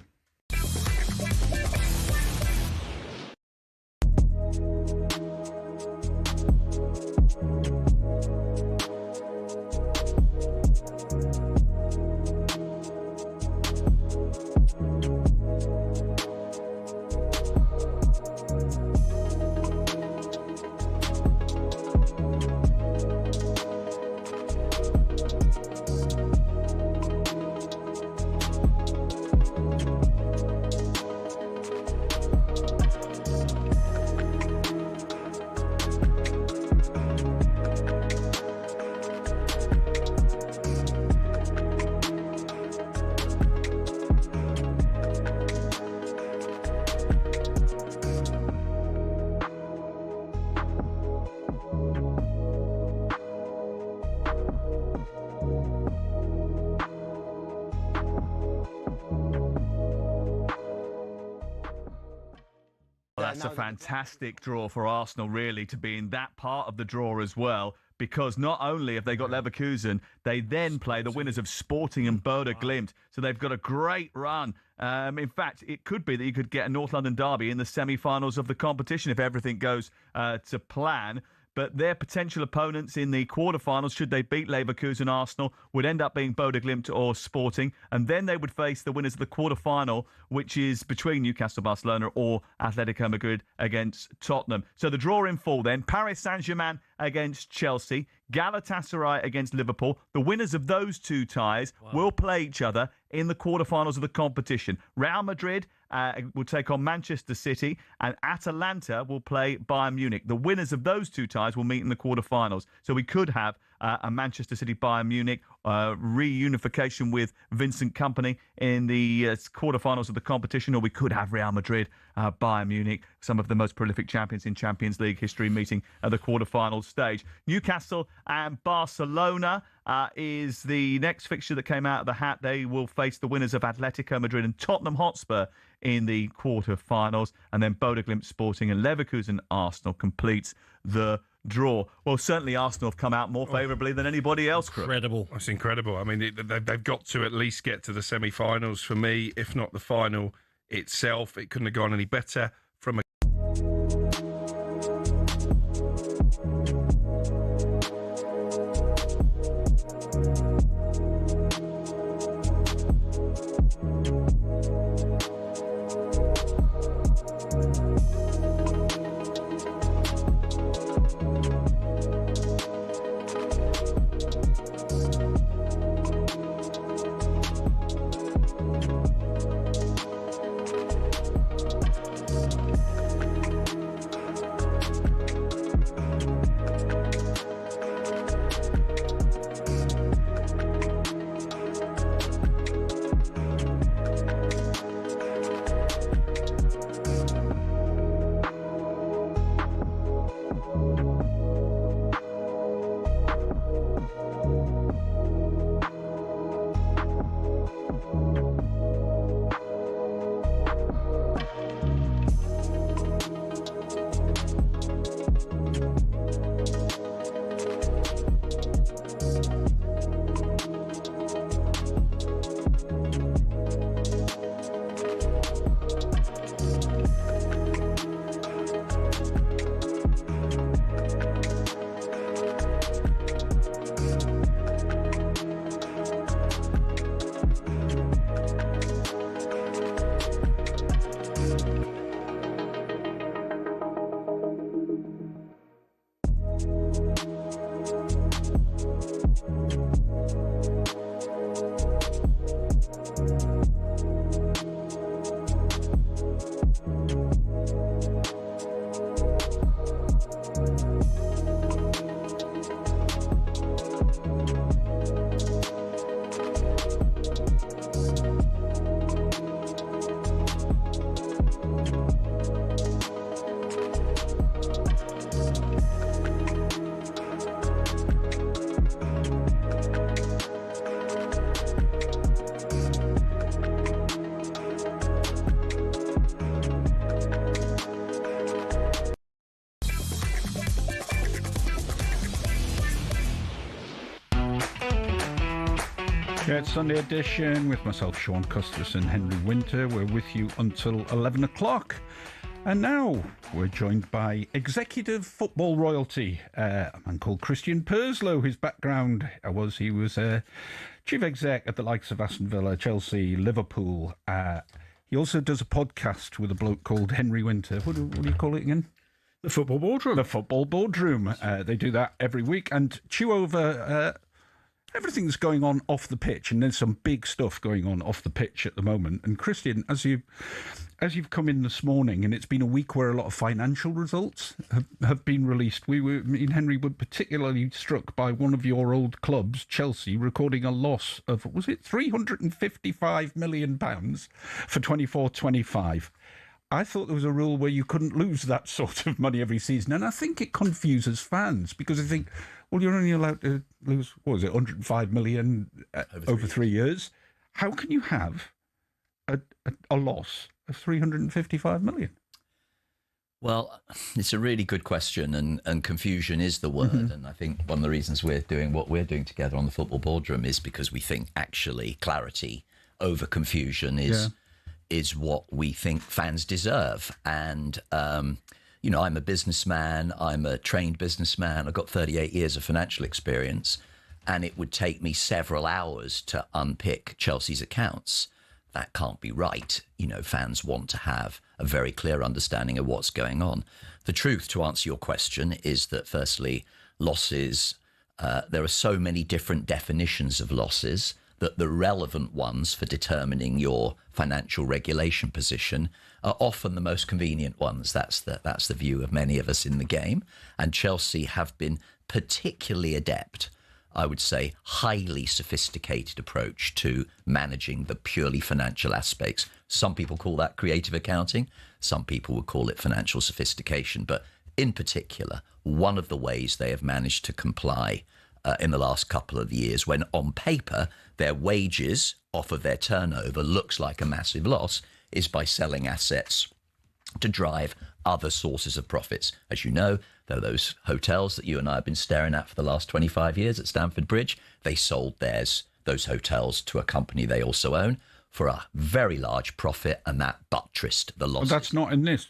That's a fantastic draw for Arsenal, really, to be in that part of the draw as well, because not only have they got Leverkusen, they then play the winners of Sporting and Bodo Glimt, so they've got a great run. In fact, it could be that you could get a North London derby in the semi-finals of the competition if everything goes to plan. But their potential opponents in the quarterfinals, should they beat Leverkusen, Arsenal, would end up being Bodo Glimt or Sporting. And then they would face the winners of the quarterfinal, which is between Newcastle, Barcelona or Atletico Madrid against Tottenham. So the draw in full then, Paris Saint-Germain against Chelsea, Galatasaray against Liverpool. The winners of those two ties will play each other in the quarterfinals of the competition. Real Madrid will take on Manchester City, and Atalanta will play Bayern Munich. The winners of those two ties will meet in the quarterfinals. So we could have and Manchester City Bayern Munich, reunification with Vincent Kompany in the quarterfinals of the competition, or we could have Real Madrid, Bayern Munich, some of the most prolific champions in Champions League history, meeting at the quarterfinal stage. Newcastle and Barcelona is the next fixture that came out of the hat. They will face the winners of Atletico Madrid and Tottenham Hotspur in the quarterfinals, and then Bodo Glimt Sporting and Leverkusen Arsenal completes the draw. Well, certainly Arsenal have come out more favourably than anybody else. Incredible. That's incredible. I mean, they've got to at least get to the semi-finals for me, if not the final itself. It couldn't have gone any better from a... Yeah, it's Sunday edition with myself, Shaun, Custis and Henry Winter. We're with you until 11 o'clock. And now we're joined by executive football royalty, a man called Christian Purslow. His background was he was chief exec at the likes of Aston Villa, Chelsea, Liverpool. He also does a podcast with a bloke called Henry Winter. What do you call it again? The Football Boardroom. The Football Boardroom. They do that every week and chew over everything that's going on off the pitch, and there's some big stuff going on off the pitch at the moment. And Christian, as you've come in this morning, and it's been a week where a lot of financial results have been released. Me and Henry were particularly struck by one of your old clubs, Chelsea, recording a loss of, was it £355 million for 24-25. I thought there was a rule where you couldn't lose that sort of money every season, and I think it confuses fans because they think, well, you're only allowed to lose, what was it, 105 million over 3 years. How can you have a loss of 355 million? Well, it's a really good question, and confusion is the word. Mm-hmm. And I think one of the reasons we're doing what we're doing together on the Football Boardroom is because we think actually clarity over confusion is what we think fans deserve. And you know, I'm a businessman, I'm a trained businessman, I've got 38 years of financial experience, and it would take me several hours to unpick Chelsea's accounts. That can't be right. You know, fans want to have a very clear understanding of what's going on. The truth, to answer your question, is that firstly, losses, there are so many different definitions of losses that the relevant ones for determining your financial regulation position are often the most convenient ones. That's the view of many of us in the game. And Chelsea have been particularly adept I would say, highly sophisticated approach to managing the purely financial aspects. Some people call that creative accounting. Some people would call it financial sophistication. But in particular, one of the ways they have managed to comply in the last couple of years, when on paper their wages off of their turnover looks like a massive loss, is by selling assets to drive other sources of profits. As you know, there are those hotels that you and I have been staring at for the last 25 years at Stamford Bridge. They sold those hotels to a company they also own for a very large profit, and that buttressed the losses. But that's not in this.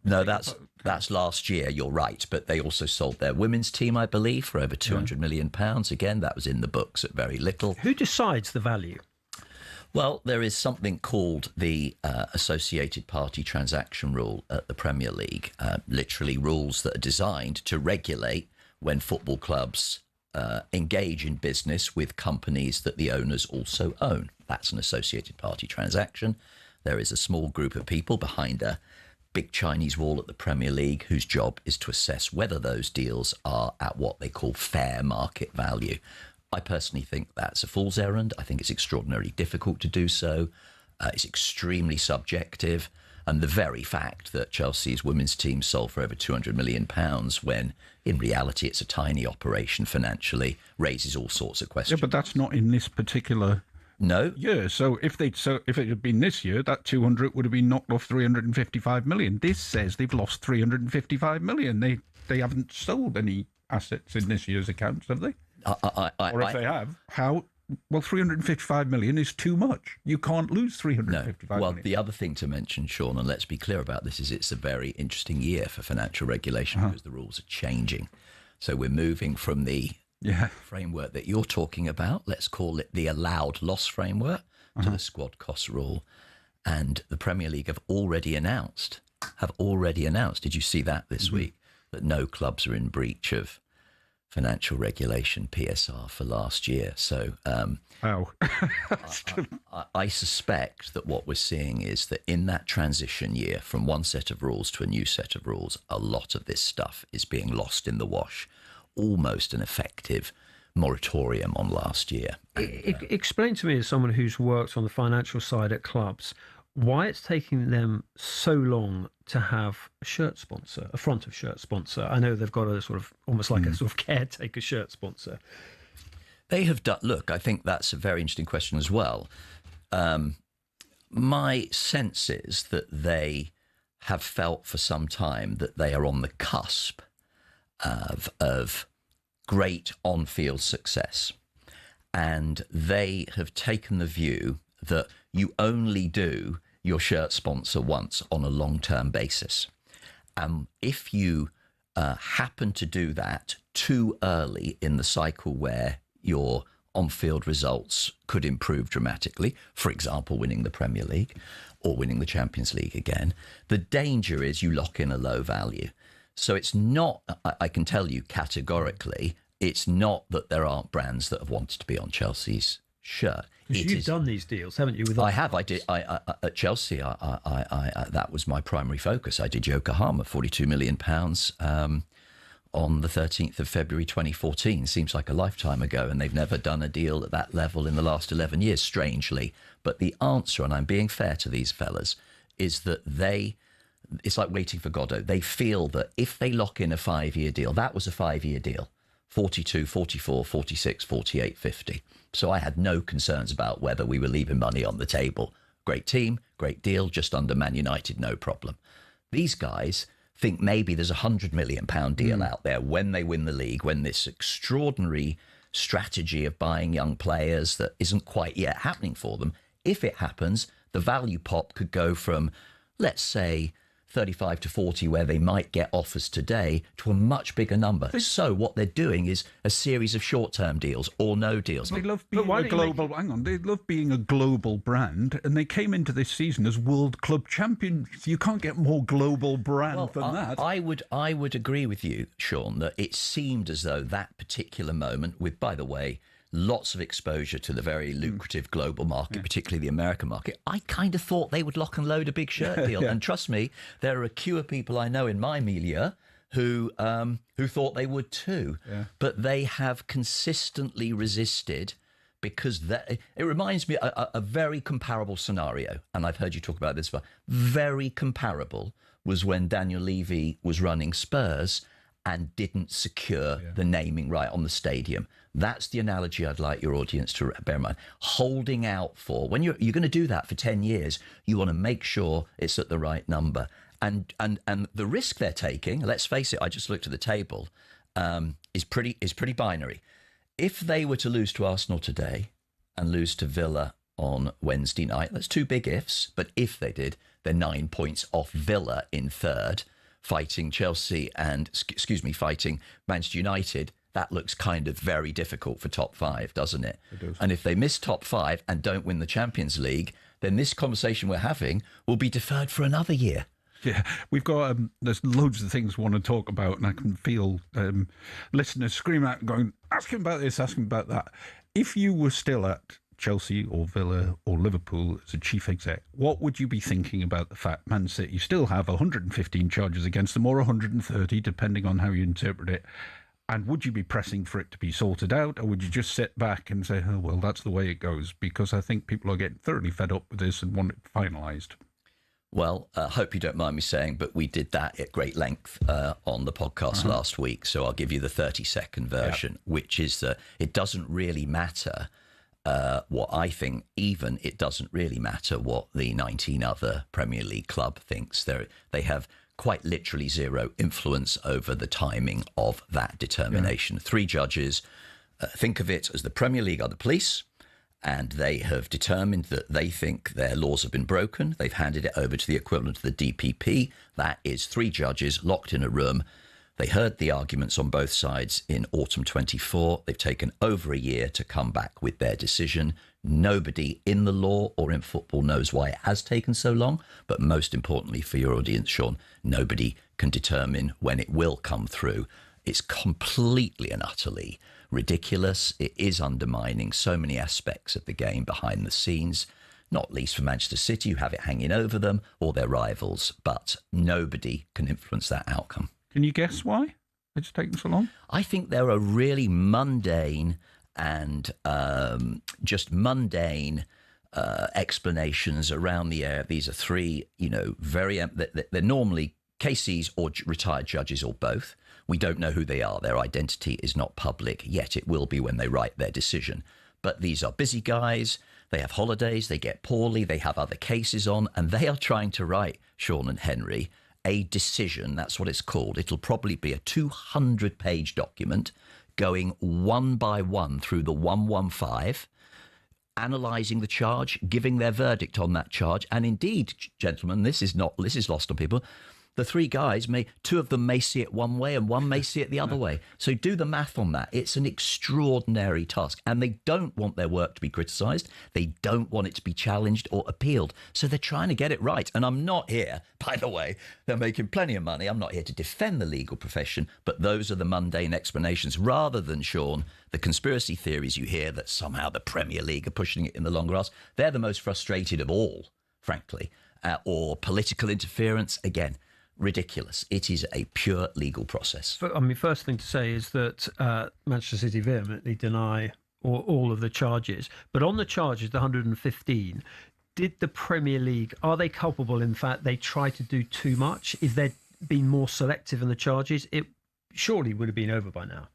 No, that's last year. You're right, but they also sold their women's team, I believe, for over £200 million. Again, that was in the books at very little. Who decides the value? Well, there is something called the Associated Party Transaction Rule at the Premier League, literally rules that are designed to regulate when football clubs engage in business with companies that the owners also own. That's an associated party transaction. There is a small group of people behind a big Chinese wall at the Premier League whose job is to assess whether those deals are at what they call fair market value. I personally think that's a fool's errand. I think it's extraordinarily difficult to do so. It's extremely subjective. And the very fact that Chelsea's women's team sold for over £200 million when in reality it's a tiny operation financially raises all sorts of questions. Yeah, but that's not in this particular year. So if it had been this year, that 200 would have been knocked off 355 million. This says they've lost 355 million. They haven't sold any assets in this year's accounts, have they? Or if they have, how? Well, 355 million is too much. You can't lose 355 Well, million. the other thing to mention, Shaun, and let's be clear about this, is it's a very interesting year for financial regulation because the rules are changing. So we're moving from the framework that you're talking about, let's call it the allowed loss framework, to the squad cost rule. And the Premier League have already announced, did you see that this week, that no clubs are in breach of financial regulation PSR for last year. So I suspect that what we're seeing is that in that transition year from one set of rules to a new set of rules, a lot of this stuff is being lost in the wash, almost an effective moratorium on last year. Explain to me, as someone who's worked on the financial side at clubs, why it's taking them so long to have a shirt sponsor, a front of shirt sponsor. I know they've got a sort of almost like a sort of caretaker shirt sponsor. They have done. Look, I think that's a very interesting question as well. My sense is that they have felt for some time that they are on the cusp of great on-field success, and they have taken the view that you only do your shirt sponsor once on a long-term basis. If you happen to do that too early in the cycle where your on-field results could improve dramatically, for example, winning the Premier League or winning the Champions League again, the danger is you lock in a low value. So it's not, I can tell you categorically, it's not that there aren't brands that have wanted to be on Chelsea's shirt. You've done these deals, haven't you? I have. I did. At Chelsea, I that was my primary focus. I did Yokohama, £42 million on the 13th of February 2014. Seems like a lifetime ago, and they've never done a deal at that level in the last 11 years, strangely. But the answer, and I'm being fair to these fellas, is that it's like waiting for Godot. They feel that if they lock in a 5-year deal, that was a 5-year deal, 42, 44, 46, 48, 50. So I had no concerns about whether we were leaving money on the table. Great team, great deal, just under Man United, no problem. These guys think maybe there's £100 million deal out there when they win the league, when this extraordinary strategy of buying young players that isn't quite yet happening for them, if it happens, the value pop could go from, let's say, 35 to 40, where they might get offers today, to a much bigger number. So what they're doing is a series of short-term deals or no deals. They love being a global. They love being a global brand, and they came into this season as World Club Champions. You can't get more global brand than that. I would agree with you, Shaun, that it seemed as though that particular moment, with, by the way, lots of exposure to the very lucrative global market, particularly the American market, I kind of thought they would lock and load a big shirt deal. And trust me, there are a queue of people I know in my milieu who thought they would too. Yeah. But they have consistently resisted because it reminds me a very comparable scenario, and I've heard you talk about this before. Very comparable was when Daniel Levy was running Spurs and didn't secure the naming right on the stadium. That's the analogy I'd like your audience to bear in mind. Holding out for, when you're going to do that for 10 years, you want to make sure it's at the right number. And the risk they're taking, let's face it, I just looked at the table, is pretty binary. If they were to lose to Arsenal today and lose to Villa on Wednesday night, that's two big ifs, but if they did, they're 9 points off Villa in third, fighting Chelsea and, fighting Manchester United. That looks kind of very difficult for top five, doesn't it? It does. And if they miss top five and don't win the Champions League, then this conversation we're having will be deferred for another year. Yeah, we've got, there's loads of things we want to talk about, and I can feel listeners screaming out and going, ask him about this, ask him about that. If you were still at Chelsea or Villa or Liverpool as a chief exec, what would you be thinking about the fact Man City still have 115 charges against them, or 130, depending on how you interpret it? And would you be pressing for it to be sorted out, or would you just sit back and say, oh, well, that's the way it goes? Because I think people are getting thoroughly fed up with this and want it finalised. Well, I hope you don't mind me saying, but we did that at great length on the podcast last week. So I'll give you the 30-second version, which is that it doesn't really matter what I think. Even it doesn't really matter what the 19 other Premier League club thinks. They have quite literally zero influence over the timing of that determination. Yeah. 3 judges, think of it as the Premier League are the police, and they have determined that they think their laws have been broken. They've handed it over to the equivalent of the DPP. That is 3 judges locked in a room. They heard the arguments on both sides in autumn 24. They've taken over a year to come back with their decision. Nobody in the law or in football knows why it has taken so long. But most importantly for your audience, Shaun, nobody can determine when it will come through. It's completely and utterly ridiculous. It is undermining so many aspects of the game behind the scenes, not least for Manchester City, who have it hanging over them, or their rivals. But nobody can influence that outcome. Can you guess why it's taken so long? I think there are really mundane and just mundane explanations around the air. These are 3, they're normally KCs or retired judges or both. We don't know who they are. Their identity is not public, yet it will be when they write their decision. But these are busy guys. They have holidays. They get poorly. They have other cases on, and they are trying to write, Shaun and Henry, a decision. That's what it's called. It'll probably be a 200-page document going one by one through the 115, analysing the charge, giving their verdict on that charge. And indeed, gentlemen, this is lost on people. The 3 guys, 2 of them may see it one way and one may see it the other way. So do the math on that. It's an extraordinary task. And they don't want their work to be criticised. They don't want it to be challenged or appealed. So they're trying to get it right. And I'm not here, by the way, they're making plenty of money. I'm not here to defend the legal profession, but those are the mundane explanations rather than, Shaun, the conspiracy theories you hear that somehow the Premier League are pushing it in the long grass. They're the most frustrated of all, frankly, or political interference. Again, ridiculous. It is a pure legal process. First thing to say is that Manchester City vehemently deny all of the charges. But on the charges, the 115, did the Premier League, are they culpable in fact they tried to do too much? Is there been more selective in the charges? It surely would have been over by now.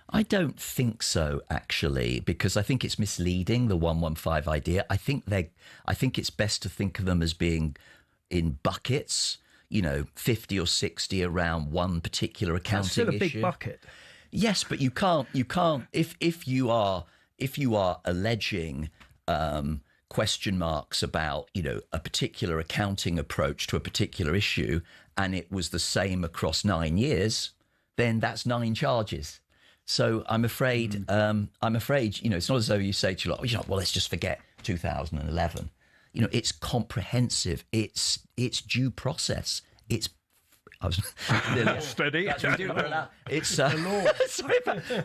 I don't think so, actually, because I think it's misleading, the 115 idea. I think it's best to think of them as being in buckets. 50 or 60 around one particular accounting issue. That's still a big bucket. Yes, but you can't. If you are alleging question marks about a particular accounting approach to a particular issue, and it was the same across 9 years, then that's 9 charges. So I'm afraid it's not as though you say to well, let's just forget 2011. It's comprehensive. It's due process. I was steady. It's sorry,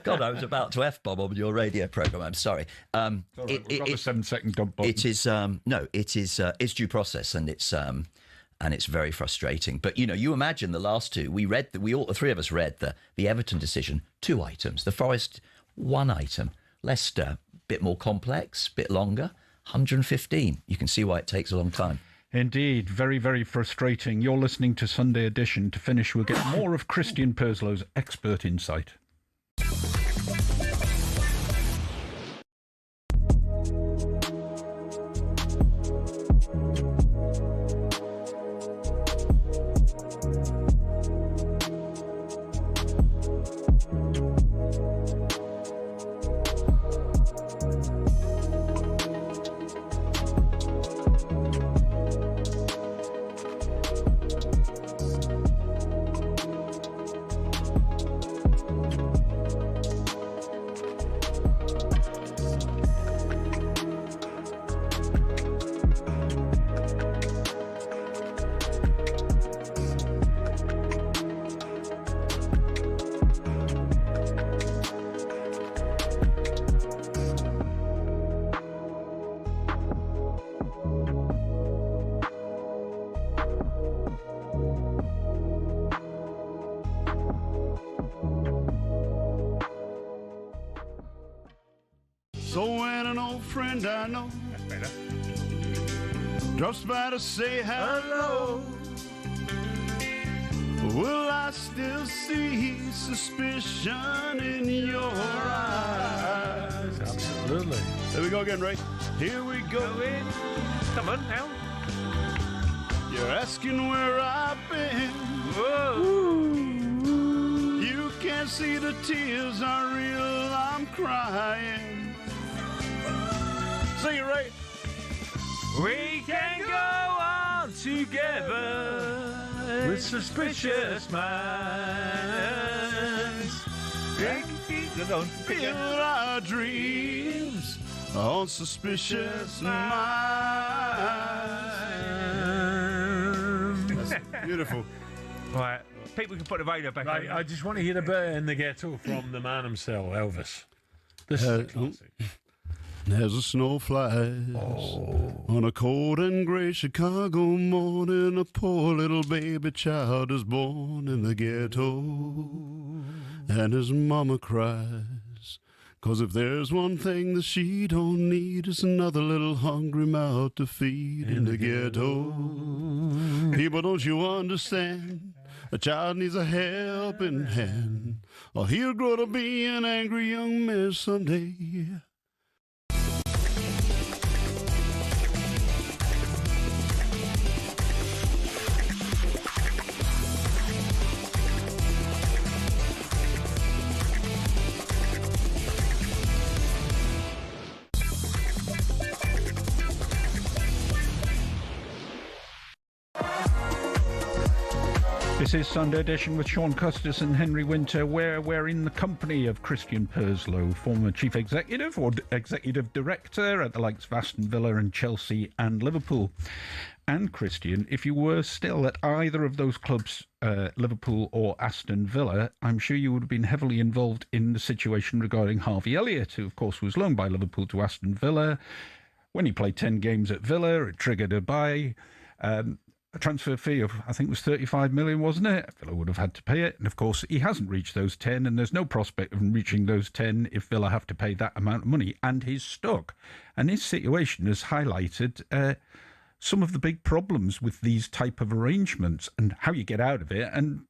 God, I was about to F-bomb on your radio program. I'm sorry. We've got the 7-second dump button. It is it's due process, and it's and it's very frustrating. But, you imagine the last two. The three of us read the Everton decision, 2 items. The Forest, 1 item. Leicester, bit more complex, bit longer, 115. You can see why it takes a long time. Indeed, very, very frustrating. You're listening to Sunday Edition. To finish, we'll get more of Christian Perslow's expert insight. So when an old friend I know drops by to say hello, will I still see suspicion in your eyes? Absolutely. There we go again, Ray. Here we go. Come on now. You're asking where I've been. Whoa. You can't see the tears are real, I'm crying. Sing it, Ray. We can go on together with suspicious minds. Build our dreams on suspicious minds. That's beautiful. Right, people can put the radio back. Right, I just want to hear the bit in the ghetto from the man himself, Elvis. This is a classic. There's a snow flies on a cold and grey Chicago morning. A poor little baby child is born in the ghetto, and his mama cries, 'cause if there's one thing that she don't need, it's another little hungry mouth to feed in the ghetto. People, don't you understand? A child needs a helping hand, or he'll grow to be an angry young man someday. This is Sunday Edition with Shaun, Custis and Henry Winter, where we're in the company of Christian Perslow, former Chief Executive or Executive Director at the likes of Aston Villa and Chelsea and Liverpool. And Christian, if you were still at either of those clubs, Liverpool or Aston Villa, I'm sure you would have been heavily involved in the situation regarding Harvey Elliott, who of course was loaned by Liverpool to Aston Villa. When he played 10 games at Villa, it triggered a buy. A transfer fee of, I think it was 35 million, wasn't it? Villa would have had to pay it. And of course, he hasn't reached those 10, and there's no prospect of him reaching those 10 if Villa have to pay that amount of money. And he's stuck. And his situation has highlighted some of the big problems with these type of arrangements and how you get out of it and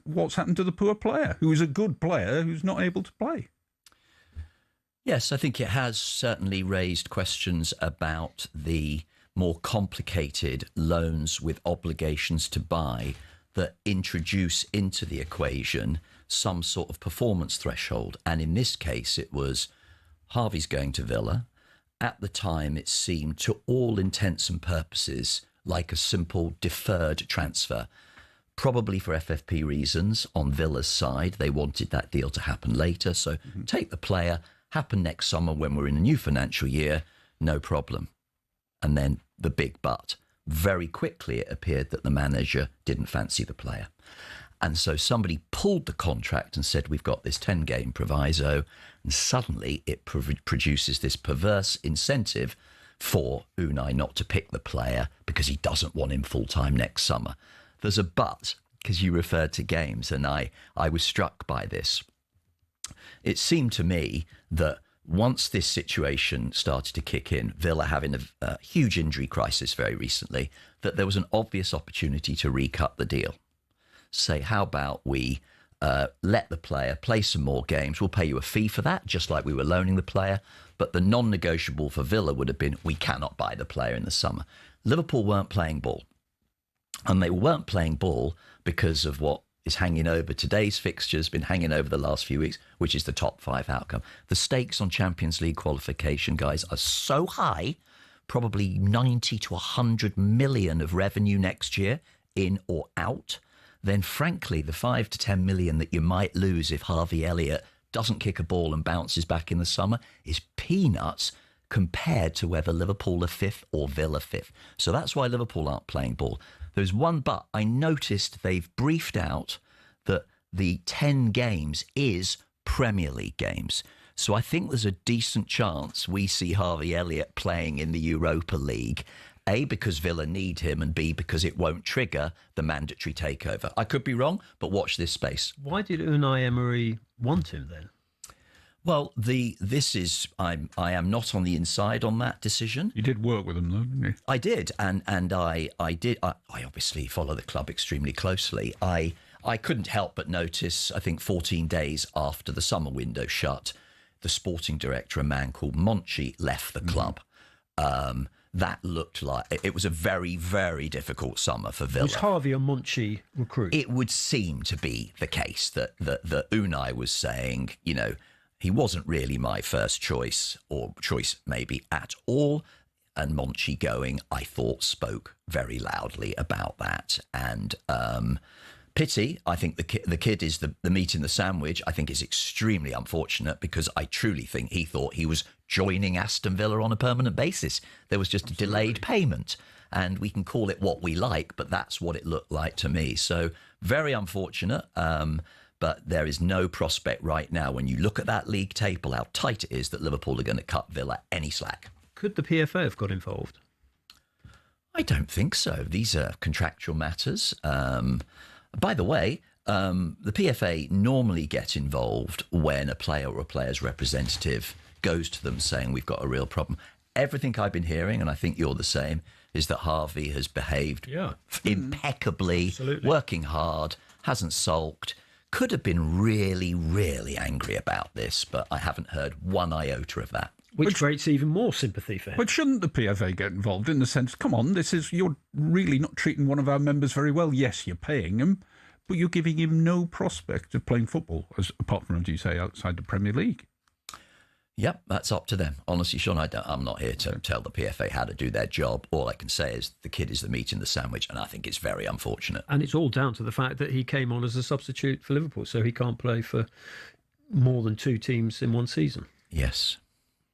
what's happened to the poor player, who is a good player who's not able to play. Yes, I think it has certainly raised questions about the more complicated loans with obligations to buy that introduce into the equation some sort of performance threshold. And in this case, it was Harvey's going to Villa. At the time, it seemed to all intents and purposes like a simple deferred transfer, probably for FFP reasons. On Villa's side, they wanted that deal to happen later. So take the player, happen next summer when we're in a new financial year, no problem. And then the big but. Very quickly, it appeared that the manager didn't fancy the player. And so somebody pulled the contract and said, we've got this 10-game proviso. And suddenly it produces this perverse incentive for Unai not to pick the player because he doesn't want him full-time next summer. There's a but, because you referred to games, and I was struck by this. It seemed to me that once this situation started to kick in, Villa having a huge injury crisis very recently, that there was an obvious opportunity to recut the deal. Say, how about we let the player play some more games? We'll pay you a fee for that, just like we were loaning the player. But the non-negotiable for Villa would have been, we cannot buy the player in the summer. Liverpool weren't playing ball. And they weren't playing ball because of what is hanging over today's fixtures, been hanging over the last few weeks, which is the top 5 outcome. The stakes on Champions League qualification, guys, are so high, probably 90 to 100 million of revenue next year, in or out. Then frankly, the 5 to 10 million that you might lose if Harvey Elliott doesn't kick a ball and bounces back in the summer is peanuts compared to whether Liverpool are 5th or Villa 5th. So that's why Liverpool aren't playing ball. There's one but. I noticed they've briefed out that the 10 games is Premier League games. So I think there's a decent chance we see Harvey Elliott playing in the Europa League. A, because Villa need him, and B, because it won't trigger the mandatory takeover. I could be wrong, but watch this space. Why did Unai Emery want him then? Well, I am not on the inside on that decision. You did work with him, though, didn't you? I did, and I obviously follow the club extremely closely. I couldn't help but notice, I think 14 days after the summer window shut, the sporting director, a man called Monchi, left the club. That looked like it was a very, very difficult summer for Villa. Was Harvey a Monchi recruit? It would seem to be the case that Unai was saying, you know, he wasn't really my first choice, or choice maybe at all. And Monchi going, I thought, spoke very loudly about that. And pity, I think the kid is the meat in the sandwich. I think is extremely unfortunate, because I truly think he thought he was joining Aston Villa on a permanent basis. There was just a delayed payment, and we can call it what we like, but that's what it looked like to me. So very unfortunate, but there is no prospect right now, when you look at that league table, how tight it is, that Liverpool are going to cut Villa any slack. Could the PFA have got involved? I don't think so. These are contractual matters. By the way, the PFA normally get involved when a player or a player's representative goes to them saying, we've got a real problem. Everything I've been hearing, and I think you're the same, is that Harvey has behaved impeccably, working hard, hasn't sulked, could have been really, really angry about this, but I haven't heard one iota of that. Which creates even more sympathy for him. But shouldn't the PFA get involved, in the sense, come on, you're really not treating one of our members very well. Yes, you're paying him, but you're giving him no prospect of playing football, apart from, as you say, outside the Premier League. Yep, that's up to them. Honestly, Shaun, I'm not here to tell the PFA how to do their job. All I can say is the kid is the meat in the sandwich, and I think it's very unfortunate. And it's all down to the fact that he came on as a substitute for Liverpool, so he can't play for more than 2 teams in one season. Yes.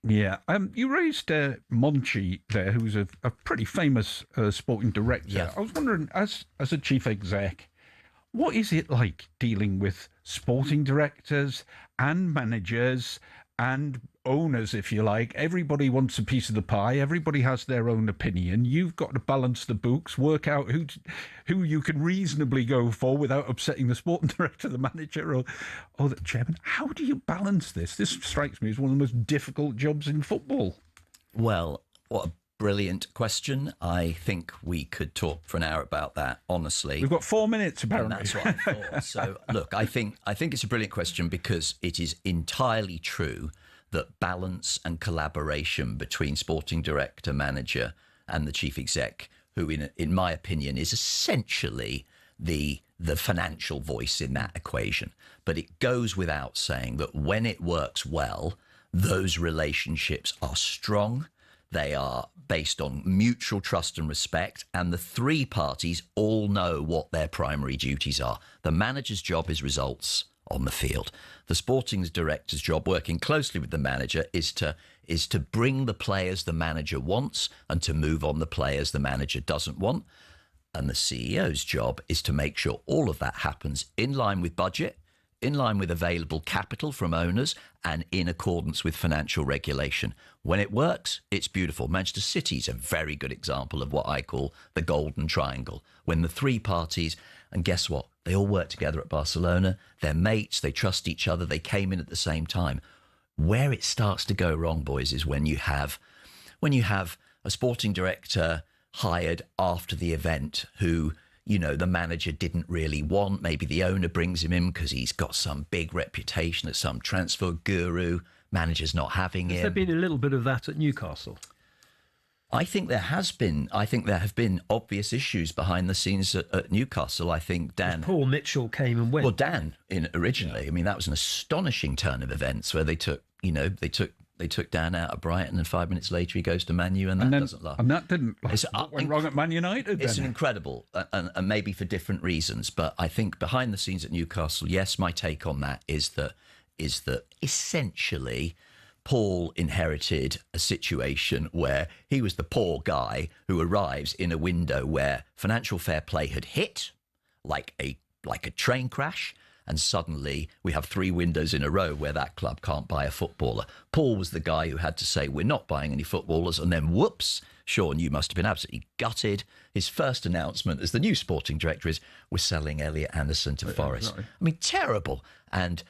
Yeah. You raised Monchi there, who's a pretty famous sporting director. Yeah. I was wondering, as a chief exec, what is it like dealing with sporting directors and managers and owners, if you like? Everybody wants a piece of the pie. Everybody has their own opinion. You've got to balance the books, work out who you can reasonably go for without upsetting the sporting director, the manager, or the chairman. How do you balance this? This strikes me as one of the most difficult jobs in football. Well, what a brilliant question. I think we could talk for an hour about that, honestly. We've got 4 minutes, apparently. And that's what I thought. So, look, I think it's a brilliant question, because it is entirely true that balance and collaboration between sporting director, manager, and the chief exec, who, in my opinion, is essentially the financial voice in that equation. But it goes without saying that when it works well, those relationships are strong. They are based on mutual trust and respect, and the 3 parties all know what their primary duties are. The manager's job is results on the field. The sporting director's job, working closely with the manager, is to bring the players the manager wants and to move on the players the manager doesn't want. And the CEO's job is to make sure all of that happens in line with budget, in line with available capital from owners and in accordance with financial regulation. When it works, it's beautiful. Manchester City is a very good example of what I call the golden triangle. When the three parties, and guess what? They all work together at Barcelona. They're mates. They trust each other. They came in at the same time. Where it starts to go wrong, boys, is when you have a sporting director hired after the event who, you know, the manager didn't really want. Maybe the owner brings him in because he's got some big reputation as some transfer guru. Manager's not having him. Has there been a little bit of that at Newcastle? I think there has been. I think there have been obvious issues behind the scenes at Newcastle. I think Dan... Paul Mitchell came and went. Well, Dan, originally, I mean, that was an astonishing turn of events where they took Dan out of Brighton and 5 minutes later he goes to Man U and that doesn't last. And that didn't last. What went wrong at Man United then? It's an incredible, and maybe for different reasons, but I think behind the scenes at Newcastle, yes, my take on that is that essentially Paul inherited a situation where he was the poor guy who arrives in a window where financial fair play had hit like a train crash. And suddenly we have 3 windows in a row where that club can't buy a footballer. Paul was the guy who had to say, we're not buying any footballers. And then, whoops, Shaun, you must have been absolutely gutted. His first announcement as the new sporting director is, we're selling Elliot Anderson to Forest. Exactly. I mean, terrible. And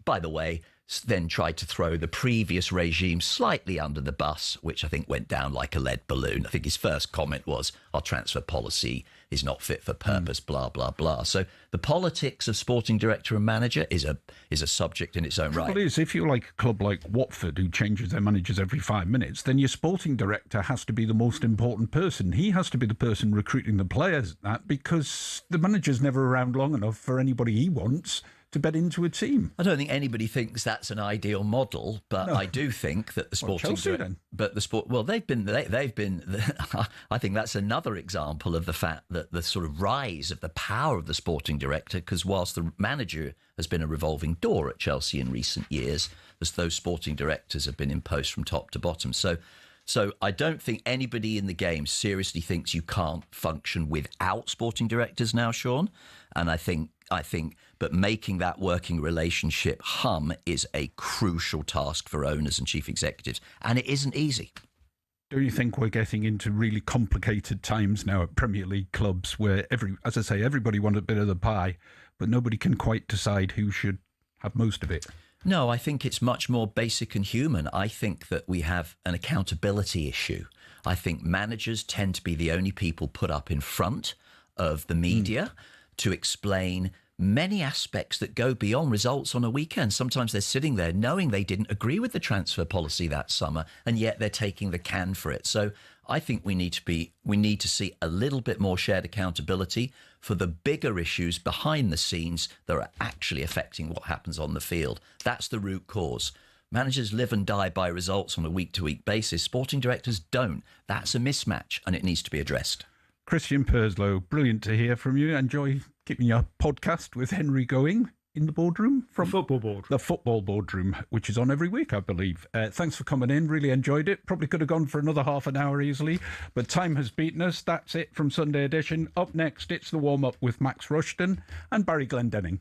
by the way, then tried to throw the previous regime slightly under the bus, which I think went down like a lead balloon. I think his first comment was, our transfer policy is not fit for purpose, blah, blah, blah. So the politics of sporting director and manager is a subject in its own right. The trouble is, if you're like a club like Watford, who changes their managers every 5 minutes, then your sporting director has to be the most important person. He has to be the person recruiting the players, because the manager's never around long enough for anybody he wants to bed into a team. I don't think anybody thinks that's an ideal model, but no. I do think that the sporting director, but the sport, well, they've been. I think that's another example of the fact that the sort of rise of the power of the sporting director, because whilst the manager has been a revolving door at Chelsea in recent years, as those sporting directors have been imposed from top to bottom. So I don't think anybody in the game seriously thinks you can't function without sporting directors now, Shaun. And I think, but making that working relationship hum is a crucial task for owners and chief executives, and it isn't easy. Do you think we're getting into really complicated times now at Premier League clubs where, as I say, everybody wants a bit of the pie, but nobody can quite decide who should have most of it? No, I think it's much more basic and human. I think that we have an accountability issue. I think managers tend to be the only people put up in front of the media to explain many aspects that go beyond results on a weekend. Sometimes they're sitting there knowing they didn't agree with the transfer policy that summer, and yet they're taking the can for it. So I think we need to see a little bit more shared accountability for the bigger issues behind the scenes that are actually affecting what happens on the field. That's the root cause. Managers live and die by results on a week-to-week basis. Sporting directors don't. That's a mismatch, and it needs to be addressed. Christian Purslow, brilliant to hear from you. Enjoy keeping your podcast with Henry going in the boardroom. From the football board. The football boardroom, which is on every week, I believe. Thanks for coming in. Really enjoyed it. Probably could have gone for another half an hour easily, but time has beaten us. That's it from Sunday Edition. Up next, it's the warm-up with Max Rushton and Barry Glendenning.